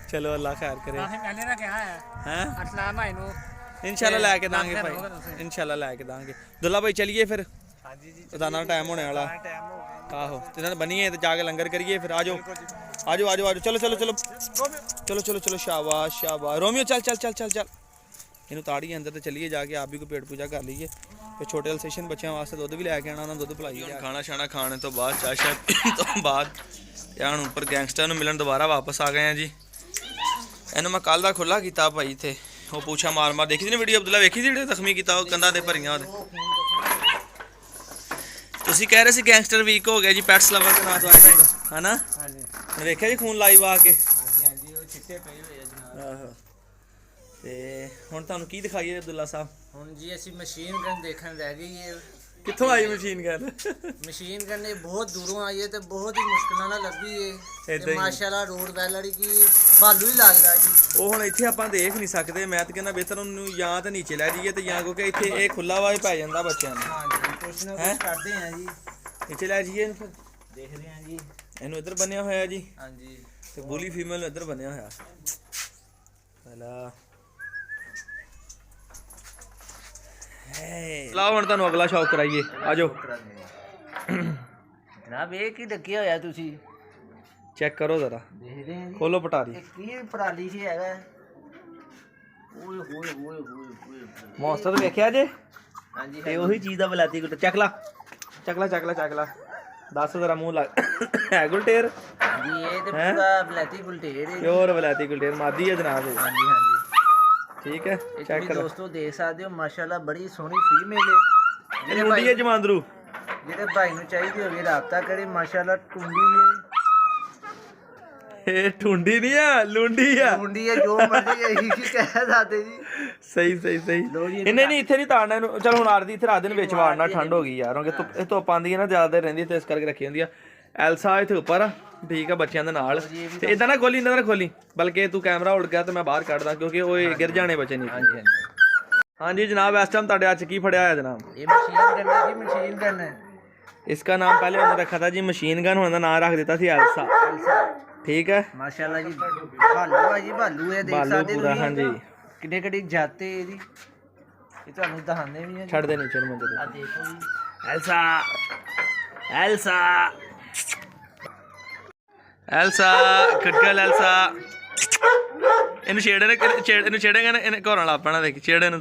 ਚਲੋ ਅੱਲਾ ਖੈਰ ਕਰੇ ਕਾਫੀ ਪਹਿਲੇ ਦਾ ਕਿਹਾ ਹੈ ਹੈ ਅਸਲਾਮ ਭਾਈ ਨੂੰ इंशाल्लाह लेके दांगे नाम भाई होगा तुझसे। इंशाल्लाह लेके दांगे दुल्ला भाई चलिए फिर हाँ जी जी उदाना टाइम होने वाला टाइम हो गया आहो तिन्हां ने बनी है तो जाके लंगर करिए फिर आ जाओ चलो शाबाश रोमियो चल ਇਹਨੂੰ ਤਾੜੀ ਅੰਦਰ ਤੇ ਚੱਲੀਏ ਜਾ ਕੇ ਆਪ ਵੀ ਕੋਈ ਪੇਟ ਪੂਜਾ ਕਰ ਲਈਏ ਤੇ ਛੋਟੇ ਅਲਸੇਸ਼ਨ ਬੱਚਿਆਂ ਵਾਸਤੇ ਦੁੱਧ ਵੀ ਲੈ ਕੇ ਆਣਾ ਉਹਨਾਂ ਦੁੱਧ ਪਿਲਾਈਏ ਖਾਣਾ ਛਾਣਾ ਖਾਣੇ ਤੋਂ ਬਾਅਦ ਚਾਹ ਤੋਂ ਬਾਅਦ ਯਾਰ ਹੁਣ ਉੱਪਰ ਗੈਂਗਸਟਰ ਨੂੰ ਮਿਲਣ ਦੁਬਾਰਾ ਵਾਪਸ ਆ ਗਏ ਆ ਜੀ ਇਹਨੂੰ ਮੈਂ ਕੱਲ ਦਾ ਖੁੱਲਾ ਕੀਤਾ ਭਾਈ ਇੱਥੇ ਉਹ ਪੁੱਛਾ ਮਾਰ ਦੇਖੀ ਸੀ ਨਾ ਵੀਡੀਓ ਅਬਦੁੱਲਾ ਵੇਖੀ ਸੀ ਜਿਹੜੇ ਜ਼ਖਮੀ ਕੀਤਾ ਉਹ ਕੰਧਾਂ ਤੇ ਭਰੀਆਂ ਉਹਦੇ ਤੁਸੀਂ ਕਹਿ ਰਹੇ ਸੀ ਗੈਂਗਸਟਰ ਵੀਕ ਹੋ ਗਿਆ ਜੀ ਪੈਟਸ ਲਵਰ ਦੇ ਨਾਂ ਤੋਂ ਆਇਆ ਹਨਾ हाँ जी ਵੇਖਿਆ ਜੀ ਖੂਨ ਲਾਈਵ ਆ ਕੇ हाँ जी वो चिट्टे पे हुए हैं जनाब ਆਹੋ ਤੇ ਹੁਣ ਤੁਹਾਨੂੰ ਕੀ ਦਿਖਾਈਏ ਅਬਦੁੱਲਾ ਸਾਹਿਬ? ਹੁਣ ਜੀ ਅਸੀਂ ਮਸ਼ੀਨ ਗਨ ਦੇਖਣ ਰਹਿ ਗਈ ਹੈ। ਕਿੱਥੋਂ ਆਈ ਮਸ਼ੀਨ ਗਨ? ਮਸ਼ੀਨ ਗਨ ਇਹ ਬਹੁਤ ਦੂਰੋਂ ਆਈ ਹੈ ਤੇ ਬਹੁਤ ਹੀ ਮੁਸ਼ਕਲਾਂ ਨਾਲ ਲੱਭੀ ਹੈ ਏਦਾਂ ਤੇ ਹੀ। ਮਾਸ਼ਾਅੱਲਾ ਰੋਡ ਵੈਲੜੀ ਕੀ ਭਾਲੂ ਹੀ ਲੱਗਦਾ ਜੀ। ਉਹ ਹੁਣ ਇੱਥੇ ਆਪਾਂ ਦੇਖ ਨਹੀਂ ਸਕਦੇ। ਮੈਂ ਤਾਂ ਕਹਿੰਦਾ ਬਿਹਤਰ ਉਹਨੂੰ ਜਾਂ ਤਾਂ ਨੀਚੇ ਲੈ ਜਾਈਏ ਤੇ ਜਾਂ ਕਿਉਂਕਿ ਇੱਥੇ ਇਹ ਖੁੱਲਾ ਵਾ ਪੈ ਜਾਂਦਾ ਬੱਚਿਆਂ ਨੂੰ। ਹਾਂਜੀ ਕੁਛ ਨਾ ਕੁਛ ਕਰਦੇ ਹਾਂ ਜੀ, ਨੀਚੇ ਲੈ ਜਾਈਏ ਇਹਨੂੰ ਫਿਰ। ਦੇਖਦੇ ਹਾਂ ਜੀ। ਇਹਨੂੰ ਇੱਧਰ ਬੰਨਿਆ ਹੋਇਆ ਜੀ ਹਾਂਜੀ ਤੇ ਬੁਲੀ ਫੀਮੇਲ ਨੂੰ ਇੱਧਰ ਬੰਨਿਆ ਹੋਇਆ। ਪਹਿਲਾ ਲਾ ਹੁਣ ਤੁਹਾਨੂੰ ਅਗਲਾ ਸ਼ੌਕ ਕਰਾਈਏ, ਆਜੋ ਜਨਾਬ ਇਹ ਕੀ ਡੱਕਿਆ ਹੋਇਆ ਤੁਸੀਂ? ਚੈੱਕ ਕਰੋ ਜ਼ਰਾ, ਦੇਖਦੇ ਹਾਂ ਜੀ। ਖੋਲੋ ਪਟਾਰੀ। ਇਹ ਕੀ ਪਰਾਲੀ ਸੀ ਹੈਗਾ? ਓਏ ਹੋਏ ਹੋਏ ਹੋਏ ਹੋਏ। ਮੌਸਟਰ ਵੇਖਿਆ ਜੇ? ਹਾਂਜੀ ਤੇ ਉਹੀ ਚੀਜ਼ ਦਾ ਬਲਾਤੀ ਗੁੱਟ। ਚੱਕ ਲਾ ਚੱਕ ਲਾ ਚੱਕ ਲਾ ਚੱਕ ਲਾ, ਦੱਸ ਜ਼ਰਾ ਮੂੰਹ ਲੱਗ ਹੈ ਗੁਲਟੇਰ ਜੀ ਇਹ ਤੇ ਪੂਰਾ ਬਲੈਤੀ ਗੁਲਟੇਰ ਹੈ। ਪਿਓਰ ਬਲਾਤੀ ਗੁਲਟੇਰ ਮਾਦੀ ਹੈ ਜਨਾਬ ਇਹ। ਹਾਂਜੀ ਹਾਂਜੀ ਠੀਕ ਹੈ ਇਹ ਚੈੱਕ ਤੁਸੀਂ ਕਰੋ। ਦੋਸਤੋ ਦੇਖ ਸਕਦੇ ਹੋ ਮਾਸ਼ਾਅੱਲਾ ਬੜੀ ਸੋਹਣੀ ਫੀਮੇਲ ਹੈ। ਇਹ ਮੁੰਡੀ ਹੈ ਜਮਾਂਦਰੂ। ਜਿਹੜੇ ਭਾਈ ਨੂੰ ਚਾਹੀਦੀ ਹੋਵੇ ਰਾਬਤਾ ਕਰੇ। ਮਾਸ਼ਾਅੱਲਾ ਟੁੰਡੀ ਹੈ। ਇਹ ਠੁੰਡੀ ਨਹੀਂ ਆ, ਲੁੰਡੀ ਆ। ਟੁੰਡੀ ਹੈ ਜੋ ਮਰਜ਼ੀ ਇਹੀ ਕੀ ਕਹਿ ਸਕਦੇ ਜੀ। ਸਹੀ ਸਹੀ ਸਹੀ। ਲੋ ਜੀ ਇਹਨੇ ਨਹੀਂ ਇੱਥੇ ਨਹੀਂ ਤਾੜਨਾ ਇਹਨੂੰ। ਚਲ ਹੁਣ ਆਰਦੀ ਇੱਥੇ ਰਾਤ ਦਿਨ ਵਿੱਚ ਵਾੜਨਾ, ਠੰਡ ਹੋ ਗਈ ਯਾਰ ਕਿਉਂਕਿ ਧੁੱਪ ਆਉਂਦੀ ਹੈ ਨਾ ਜ਼ਿਆਦਾ ਰਹਿੰਦੀ ਤੇ ਇਸ ਕਰਕੇ ਰੱਖੀ ਹੁੰਦੀ ਆ। ਐਲਸਾ ਇੱਥੇ ਉੱਪਰ ਆ, ਠੀਕ ਆ, ਬੱਚਿਆਂ ਦੇ ਨਾਲ। ਤੇ ਇਦਾਂ ਨਾ ਖੋਲੀ, ਇਦਾਂ ਨਾ ਖੋਲੀ, ਬਲਕਿ ਤੂੰ ਕੈਮਰਾ ਉੜ ਗਿਆ ਤੇ ਮੈਂ ਬਾਹਰ ਕੱਢਦਾ ਕਿਉਂਕਿ ਉਹ ਗਿਰ ਜਾਣੇ ਬੱਚੇ ਨਹੀਂ। ਹਾਂਜੀ ਹਾਂਜੀ ਹਾਂਜੀ ਜਨਾਬ, ਇਸ ਟਾਈਮ ਤੁਹਾਡੇ ਹੱਥ 'ਚ ਕੀ ਫੜਿਆ ਹੋਇਆ ਜਨਾਬ? ਇਹ ਮਸ਼ੀਨ ਗਨ ਹੈ ਜੀ, ਮਸ਼ੀਨ ਗਨ है। इसका नाम पहले उन्होंने रखा था जी मशीन गन, उन्होंने नाम रख देता थी एल्सा। ठीक है माशाल्लाह जी भालू है जी, भालू है देख भालू सकते पूरा। हाँ जी किड्डे किड्डे जाते ਇਹਦੀ ਇਹ ਤੁਹਾਨੂੰ ਦਿਖਾਉਂਦੇ ਵੀ ਆ। छड़ दे नीचे में ਆ ਦੇਖੋ ਜੀ एल्सा एल्सा एल्सा खटकल एल्सा। ਇਹਨੂੰ ਛੇੜੇ ਨੇ, ਇਹਨੂੰ ਛੇੜੇਗਾ ਨਾ ਇਹਨੇ ਘੋਰਨ ਲੱਗ ਪੈਣਾ। ਦੇਖ ਛੇੜੇ ਨੂੰ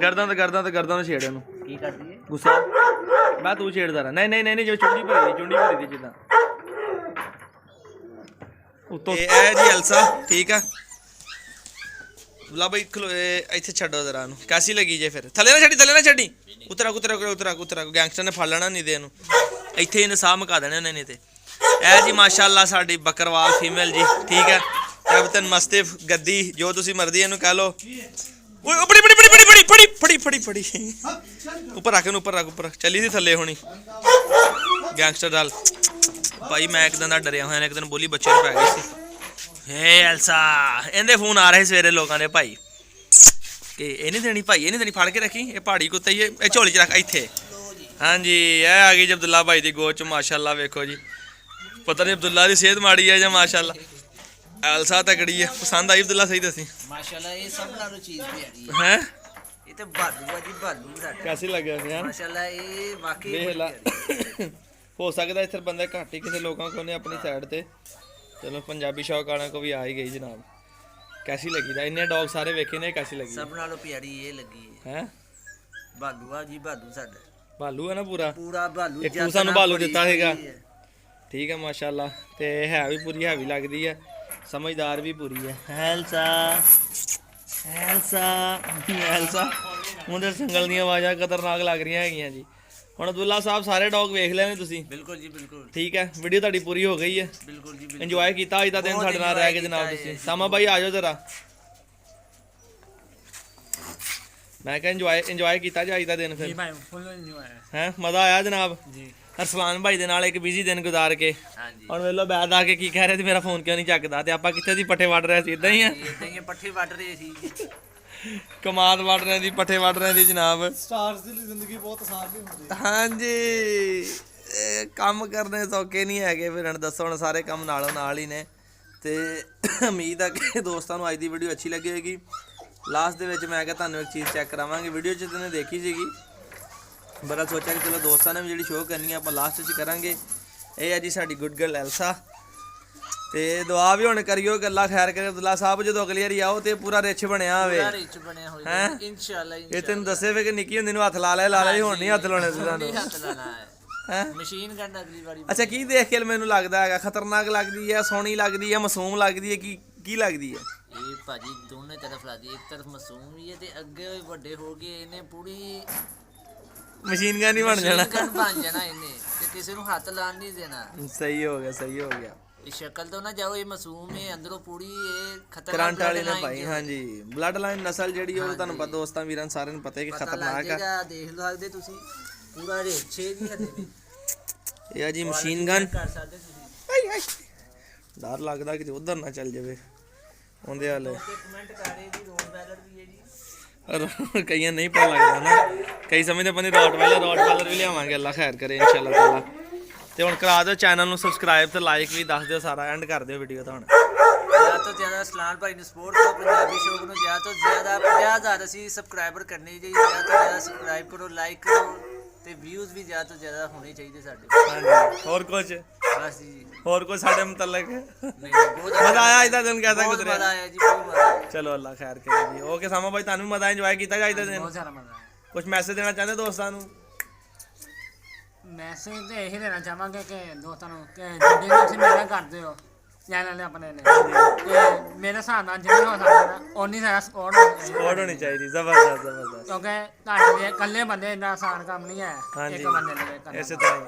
ਗਰਦਾਂ ਤੇ ਗਰਦਾਂ ਨੂੰ ਛੇੜ ਇਹਨੂੰ। ਕੀ ਕਰਦੀ ਹੈ? ਗੁੱਸਾ ਮੈਂ ਤੂੰ ਛੇੜਦਾ ਰਹਾ। ਨਹੀਂ ਨਹੀਂ ਨਹੀਂ ਜੋ ਚੁੰਡੀ ਭਰੀ ਦੀ ਜਿੱਦਾਂ ਉੱਤੋਂ। ਇਹ ਜੀ ਐਲਸਾ, ਠੀਕ ਆ। ਲਾ ਬਈ ਇੱਥੇ ਛੱਡੋ ਜ਼ਰਾ ਇਹਨੂੰ। ਕੈਸੀ ਲੱਗੀ ਜੇ? ਫਿਰ ਥੱਲੇ ਨਾ ਛੱਡੀ। ਉਤਰਾ ਗੈਂਗਸਟਰ ਨੇ ਫੜ ਲੈਣਾ ਨਹੀਂ ਤੇ ਇਹਨੂੰ ਇੱਥੇ ਹੀ ਨਸਾਬ ਮਕਾ ਦੇਣੇ ਉਹਨੇ ਨਹੀਂ ਤੇ। ਇਹ ਜੀ ਮਾਸ਼ਾਅੱਲਾ ਸਾਡੀ ਬੱਕਰਵਾਲ ਫੀਮੇਲ ਜੀ, ਠੀਕ ਹੈ। ਕੈਪਟਨ ਮਸਤਿਫ ਗੱਦੀ ਜੋ ਤੁਸੀਂ ਮਰਦੀ ਇਹਨੂੰ ਕਹਿ ਲੋ। ਓਏ ਬੜੀ ਫੜੀ ਉੱਪਰ ਰੱਖ ਇਹਨੂੰ, ਉੱਪਰ ਰੱਖ। ਚੱਲੀ ਸੀ ਥੱਲੇ ਹੋਣੀ ਗੈਂਗਸਟਰ ਨਾਲ। ਭਾਈ ਮੈਂ ਇੱਕ ਦਿਨ ਦਾ ਡਰਿਆ ਹੋਇਆ, ਇੱਕ ਦਿਨ ਬੋਲੀ ਬੱਚੇ ਨੂੰ ਪੈ ਗਈ ਸੀ। ਹੇ ਐਲਸਾ, ਇਹਦੇ ਫੋਨ ਆ ਰਹੇ ਸਵੇਰੇ ਲੋਕਾਂ ਦੇ ਭਾਈ ਕਿ ਇਹ ਨਹੀਂ ਦੇਣੀ ਭਾਈ, ਇਹ ਨਹੀਂ ਦੇਣੀ, ਫੜ ਕੇ ਰੱਖੀ। ਇਹ ਪਹਾੜੀ ਕੁੱਤਾ ਹੀ ਇਹ ਝੋਲੀ 'ਚ ਰੱਖ ਇੱਥੇ। ਹਾਂਜੀ ਇਹ ਆ ਗਈ ਜੀ ਅਬਦੁੱਲਾ ਭਾਈ ਦੀ ਗੋਚ। ਮਾਸ਼ਾਅੱਲਾ ਵੇਖੋ ਜੀ, ਪਤਾ ਨਹੀਂ ਅਬਦੁੱਲਾ ਦੀ ਸਿਹਤ ਮਾੜੀ ਹੈ ਜਾਂ ਮਾਸ਼ਾਅੱਲਾ ਐਲਸਾ ਤਕੜੀ ਹੈ। ਪਸੰਦ ਆਈ ਅਬਦੁੱਲਾ? ਸਹੀ ਦੱਸੀ। ਮਾਸ਼ਾਅੱਲਾ ਇਹ ਸਭ ਨਾਲੋਂ ਚੀਜ਼ ਪਿਆਰੀ ਹੈ। ਇਹ ਤੇ ਭਾਲੂ ਆ ਜੀ, ਭਾਲੂ ਸਾਡਾ। ਕੈਸੀ ਲੱਗਿਆ ਯਾਰ? ਮਾਸ਼ਾਅੱਲਾ ਇਹ ਵਾਕਈ ਵੇਖ ਲਾ, ਹੋ ਸਕਦਾ ਇੱਥੇ ਬੰਦੇ ਘੱਟ ਹੀ ਕਿਸੇ ਲੋਕਾਂ ਕੋਲ ਨੇ ਆਪਣੀ ਸਾਈਡ ਤੇ। ਚਲੋ ਪੰਜਾਬੀ ਸ਼ੌਕ ਵਾਲਿਆਂ ਕੋ ਵੀ ਆ ਹੀ ਗਈ ਜਨਾਬ। ਕੈਸੀ ਲੱਗੀ ਦਾ? ਇੰਨੇ ਡੌਗ ਸਾਰੇ ਵੇਖੇ ਨੇ, ਕੈਸੀ ਲੱਗੀ? ਸਭ ਨਾਲੋਂ ਪਿਆਰੀ ਇਹ ਲੱਗੀ ਹੈ। ਭਾਲੂ ਆ ਜੀ, ਭਾਲੂ ਸਾਡਾ ਭਾਲੂ ਹੈ ਨਾ ਪੂਰਾ? ਪੂਰਾ ਭਾਲੂ। ਇੱਕ ਤੂੰ ਸਾਨੂੰ ਭਾਲੂ ਦਿੱਤਾ ਸੀਗਾ, ਠੀਕ ਹੈ ਮਾਸ਼ਾਅੱਲਾ। ਤੇ ਹੈ ਵੀ ਪੂਰੀ ਹੈਵੀ ਲੱਗਦੀ ਹੈ, ਸਮਝਦਾਰ ਵੀ ਪੂਰੀ ਹੈ। ਐਲਸਾ ਮੁੰਡੇ ਸੰਗਲ ਦੀਆਂ ਆਵਾਜ਼ਾਂ ਖਤਰਨਾਕ ਲੱਗ ਰਹੀਆਂ ਹੈਗੀਆਂ ਜੀ। ਹੁਣ ਅਬਦੁੱਲਾ ਸਾਹਿਬ ਸਾਰੇ ਡੌਗ ਵੇਖ ਲਏ ਨੇ ਤੁਸੀਂ? ਬਿਲਕੁਲ ਜੀ ਬਿਲਕੁਲ। ਠੀਕ ਹੈ, ਵੀਡੀਓ ਤੁਹਾਡੀ ਪੂਰੀ ਹੋ ਗਈ ਹੈ। ਬਿਲਕੁਲ ਜੀ ਬਿਲਕੁਲ। ਇੰਜੋਏ ਕੀਤਾ ਅੱਜ ਦਾ ਦਿਨ ਸਾਡੇ ਨਾਲ ਰਹਿ ਕੇ ਜਨਾਬ ਤੁਸੀਂ। ਸਾਮਾ ਬਾਈ ਆ ਜਾਓ ਜ਼ਰਾ। ਮੈਂ ਕਿਹਾ ਇੰਜੋਏ ਕੀਤਾ ਜੀ ਅੱਜ ਦਾ ਦਿਨ ਫਿਰ? भाई फुल एंजॉय है ਹੈ ਮਜ਼ਾ ਆਇਆ ਜਨਾਬ? जी। ਅਰਸਲਾਨ ਭਾਈ ਦੇ ਨਾਲ ਇੱਕ ਬਿਜ਼ੀ ਦਿਨ ਗੁਜ਼ਾਰ ਕੇ ਹਾਂਜੀ ਹੁਣ ਵੇਲੋ ਬੈਦ ਆ ਕੇ ਕੀ ਕਹਿ ਰਹੇ ਸੀ, ਮੇਰਾ ਫੋਨ ਕਿਉਂ ਨਹੀਂ ਚੱਕਦਾ? ਤੇ ਆਪਾਂ ਕਿੱਥੇ ਦੀ ਪੱਠੇ ਵੱਢ ਰਹੇ ਸੀ? ਇਦਾਂ ਹੀ ਆ, ਇਦਾਂ ਹੀ ਪੱਠੇ ਵੱਢ ਰਹੇ ਸੀ। ਕਮਾਦ ਵੱਢ ਰਹੇ ਸੀ, ਪੱਠੇ ਵੱਢ ਰਹੇ ਸੀ ਜਨਾਬ। ਸਟਾਰਸ ਦੀ ਜ਼ਿੰਦਗੀ ਬਹੁਤ ਆਸਾਨ ਨਹੀਂ ਹੁੰਦੀ। ਹਾਂਜੀ ਇਹ ਕੰਮ ਕਰਨੇ ਸੌਖੇ ਨਹੀਂ ਹੈਗੇ। ਫਿਰ ਹੁਣ ਦੱਸੋ, ਹੁਣ ਸਾਰੇ ਕੰਮ ਨਾਲੋਂ ਨਾਲ ਹੀ ਨੇ। ਤੇ ਉਮੀਦ ਆ ਕਿ ਦੋਸਤਾਂ ਨੂੰ ਅੱਜ ਦੀ ਵੀਡੀਓ ਅੱਛੀ ਲੱਗੀ ਹੋਏਗੀ। ਲਾਸਟ ਦੇ ਵਿੱਚ ਮੈਂ ਕਿਹਾ ਤੁਹਾਨੂੰ ਇੱਕ ਚੀਜ਼ ਚੈੱਕ ਕਰਾਵਾਂਗੇ। ਵੀਡੀਓ 'ਚ ਤੁਸੀਂ ਦੇਖੀ ਸੀਗੀ, ਬੜਾ ਸੋਚਿਆ ਕਿ ਚਲੋ ਦੋਸਤਾਂ ਨੇ ਵੀ ਜਿਹੜੀ ਸ਼ੋਅ ਕਰਨੀ ਆ ਆਪਾਂ ਲਾਸਟ 'ਚ ਕਰਾਂਗੇ। ਇਹ ਹੈ ਜੀ ਸਾਡੀ ਗੁੱਡ ਗਰਲ ਐਲਸਾ। ਤੇ ਦੁਆ ਵੀ ਹੁਣ ਕਰਿਓ, ਗੱਲਾਂ ਖੈਰ ਕਰੇ ਅਬਦੁੱਲਾ ਸਾਹਿਬ। ਜਦੋਂ ਅਗਲੀ ਵਾਰੀ ਆਓ ਤੇ ਪੂਰਾ ਰਿਚ ਬਣਿਆ ਹੋਵੇ। ਰਿਚ ਬਣਿਆ ਹੋਇਆ ਇਨਸ਼ਾਅੱਲਾ। ਇਹ ਤੈਨੂੰ ਦੱਸੇ ਵੇ ਕਿ ਨਿੱਕੀ ਹੁੰਦੀ ਨੂੰ ਹੱਥ ਲਾ ਲੈ, ਹੁਣ ਨਹੀਂ ਹੱਥ ਲਾਉਣੇ ਸੀ ਤੁਹਾਨੂੰ। ਹੱਥ ਲਾਣਾ ਹੈ ਹੈ ਮਸ਼ੀਨ ਗਨ ਅਗਲੀ ਵਾਰੀ। ਅੱਛਾ, ਕੀ ਦੇਖ ਕੇ ਮੈਨੂੰ ਲੱਗਦਾ ਹੈਗਾ? ਖਤਰਨਾਕ ਲੱਗਦੀ ਹੈ, ਸੋਹਣੀ ਲੱਗਦੀ ਹੈ, ਮਾਸੂਮ ਲੱਗਦੀ ਹੈ, ਕੀ ਲੱਗਦੀ ਹੈ? ਇਹ ਭਾਜੀ ਦੋਨੇ ਤਰਫ ਲੱਗਦੀ। ਇੱਕ ਤਰਫ ਮਾਸੂਮ ਵੀ ਹੈ ਤੇ ਅੱਗੇ ਵੱਡੇ ਹੋ ਗਏ ਇਹਨੇ ਪੂਰੀ ਮਸ਼ੀਨ ਗਨ ਨਹੀਂ ਬਣ ਜਾਣਾ। ਮਸ਼ੀਨ ਗਨ ਬਣ ਜਾਣਾ ਇਹਨੇ ਤੇ ਕਿਸੇ ਨੂੰ ਹੱਥ ਲਾਣ ਨਹੀਂ ਦੇਣਾ। ਸਹੀ ਹੋ ਗਿਆ। ਇਹ ਸ਼ਕਲ ਤੋਂ ਨਾ ਜਾਓ, ਇਹ ਮਾਸੂਮ ਹੈ ਅੰਦਰੋਂ ਪੂਰੀ ਇਹ ਖਤਰਨਾਕ ਕਰੰਟ ਵਾਲੀ ਨਾ bloodline ਭਾਈ, ਜੀ। ਹਾਂਜੀ ਬਲੱਡ ਲਾਈਨ ਨਸਲ ਜਿਹੜੀ ਉਹ ਤੁਹਾਨੂੰ ਪਤਾ ਦੋਸਤਾਂ ਵੀਰਾਂ ਸਾਰਿਆਂ ਨੂੰ ਪਤਾ ਹੈ ਕਿ ਪਤਾ ਲੱਗ ਖਤਰਨਾਕ ਆ। ਜਾਏਗਾ, ਦੇਖ ਸਕਦੇ ਤੁਸੀਂ ਪੂਰਾ ਰੇਛੇ ਵੀ ਹੱਲੇ ਵੀ ਇਹ ਆ ਜੀ ਮਸ਼ੀਨ ਗਨ। ਕਰ ਸਕਦੇ ਤੁਸੀਂ। ਡਰ ਲੱਗਦਾ ਕਿ ਉਧਰ ਨਾ ਚੱਲ ਜਾਵੇ ਉਹਦੇ ਹਾਲੇ। ਤੇ ਕਮੈਂਟ ਕਰ ਰਹੇ ਜੀ ਰੋਟਵੈਲਰ ਵੀ ਹੈ ਜੀ। ਕਈਆਂ ਨਹੀਂ ਪਤਾ ਲੱਗਦਾ ਨਾ, ਕਈ ਸਮਝਦੇ ਬੰਦੇ ਰੋਟਵੈਲਰ ਵੀ ਲਿਆਵਾਂਗੇ, ਅੱਲਾ ਖੈਰ ਕਰੇ ਇਨਸ਼ਾਅੱਲਾ ਤਾਲਾ। ਤੇ ਹੁਣ ਕਰਾ ਦਿਓ ਚੈਨਲ ਨੂੰ ਸਬਸਕ੍ਰਾਈਬ ਤੇ ਲਾਈਕ ਵੀ ਦੱਸ ਦਿਓ, ਸਾਰਾ ਐਂਡ ਕਰ ਦਿਓ ਵੀਡੀਓ ਤਾਂ ਹੁਣ। ਜ਼ਿਆਦਾ ਤੋਂ ਜ਼ਿਆਦਾ ਸਲਾਨ ਭਾਈ ਨੂੰ ਸਪੋਰਟ ਕਰੋ, ਪੰਜਾਬੀ ਸ਼ੌਕ ਨੂੰ ਜ਼ਿਆਦਾ ਤੋਂ ਜ਼ਿਆਦਾ 50,000 ਅਸੀਂ ਸਬਸਕ੍ਰਾਈਬਰ ਕਰਨੇ ਜੀ। ਜ਼ਿਆਦਾ ਤੋਂ ਜ਼ਿਆਦਾ ਸਬਸਕ੍ਰਾਈਬ ਕਰੋ, ਲਾਈਕ ਕਰੋ ਤੇ ਵਿਊਜ਼ ਵੀ ਜ਼ਿਆਦਾ ਤੋਂ ਜ਼ਿਆਦਾ ਹੋਣੇ ਚਾਹੀਦੇ ਸਾਡੇ। ਹਾਂਜੀ ਹੋਰ ਕੁਝ ਬਸ ਜੀ, ਹੋਰ ਕੁਝ ਸਾਡੇ ਮੁਤਲਕ ਨਹੀਂ ਬਹੁਤ ਮਜ਼ਾ ਆਇਆ ਅੱਜ ਦਾ ਦਿਨ ਕੈਸਾ ਬਹੁਤ ਗੁਜ਼ਰਿਆ? ਮਜ਼ਾ ਆਇਆ ਜੀ, ਬਹੁਤ ਮਜ਼ਾ ਆਇਆ, ਚਲੋ ਅੱਲਾ ਖੈਰ ਕਰੇ ਜੀ। ਓਕੇ ਸਾਮਾ ਭਾਈ ਤੁਹਾਨੂੰ ਵੀ ਮਜ਼ਾ ਇੰਜੋਏ ਕੀਤਾ ਅੱਜ ਦਾ ਦਿਨ? ਬਹੁਤ ਸਾਰਾ ਮਜ਼ਾ ਆਇਆ। ਕੁਝ ਮੈਸੇਜ ਦੇਣਾ ਚਾਹੁੰਦੇ ਦੋਸਤਾਂ ਨੂੰ? ਮੈਸੇਜ ਤੇ ਇਹੀ ਦੇਣਾ ਚਾਹਾਂਗੇ ਕਿ ਦੋਸਤਾਂ ਨੂੰ ਕਿ ਜਿੰਨੇ ਵੀ ਤੁਸੀਂ ਮਿਹਨਤ ਕਰਦੇ ਹੋ ਚੈਨਲ ਆਪਣੇ ਨੇ, ਤੇ ਮੇਰੇ ਹਿਸਾਬ ਨਾਲ ਜਿੰਨੀ ਹੋ ਸਕਦਾ ਨਾ ਓਨੀ ਸਾਰਾ ਸਪੋਰਟ ਸਪੋਰਟ ਹੋਣੀ ਚਾਹੀਦੀ, ਜ਼ਬਰਦਸਤ ਜ਼ਬਰਦਸਤ। ਕਿਉਂਕਿ ਤੁਹਾਡੇ ਲਈ ਇਕੱਲੇ ਬੰਦੇ ਇੰਨਾ ਆਸਾਨ ਕੰਮ ਨਹੀਂ ਹੈ ਹਾਂਜੀ ਇੱਕ ਬੰਦੇ ਲਈ ਕਰਨਾ। ਇਸੇ ਤਰ੍ਹਾਂ ਹੀ।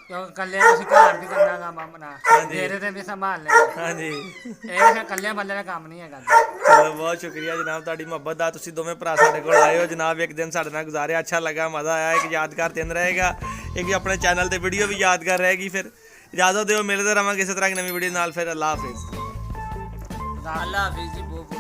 ਕਿਉਂਕਿ ਇਕੱਲੇ ਤੁਸੀਂ ਘਰ ਵੀ ਕਰਨਾ ਕੰਮ ਆਪਣਾ, ਡੇਰੇ ਤੇ ਵੀ ਸੰਭਾਲ ਲੈ, ਹਾਂਜੀ ਇਹ ਫਿਰ ਇਕੱਲੇ ਬੰਦੇ ਦਾ ਕੰਮ ਨਹੀਂ ਹੈਗਾ। ਚਲੋ ਬਹੁਤ ਸ਼ੁਕਰੀਆ ਜਨਾਬ ਤੁਹਾਡੀ ਮੁਹੱਬਤ ਦਾ, ਤੁਸੀਂ ਦੋਵੇਂ ਭਰਾ ਸਾਡੇ ਕੋਲ ਆਏ ਹੋ ਜਨਾਬ, ਇੱਕ ਦਿਨ ਸਾਡੇ ਨਾਲ ਗੁਜ਼ਾਰਿਆ, ਅੱਛਾ ਲੱਗਾ, ਮਜ਼ਾ ਆਇਆ, ਇੱਕ ਯਾਦਗਾਰ ਦਿਨ ਰਹੇਗਾ, ਇੱਕ ਆਪਣੇ ਚੈਨਲ ਤੇ ਵੀਡੀਓ ਵੀ ਯਾਦਗਾਰ ਰਹੇਗੀ। ਫਿਰ ਇਜਾਜ਼ਤ ਦਿਓ, ਮਿਲਦੇ ਰਹਾਂਗੇ ਇਸੇ ਤਰ੍ਹਾਂ ਦੀ ਨਵੀਂ ਵੀਡੀਓ ਨਾਲ। ਫਿਰ ਅੱਲਾ ਹਾਫਿਜ਼। ਅੱਲਾ ਹਾਫਿਜ਼ ਜੀ, ਬਹੁਤ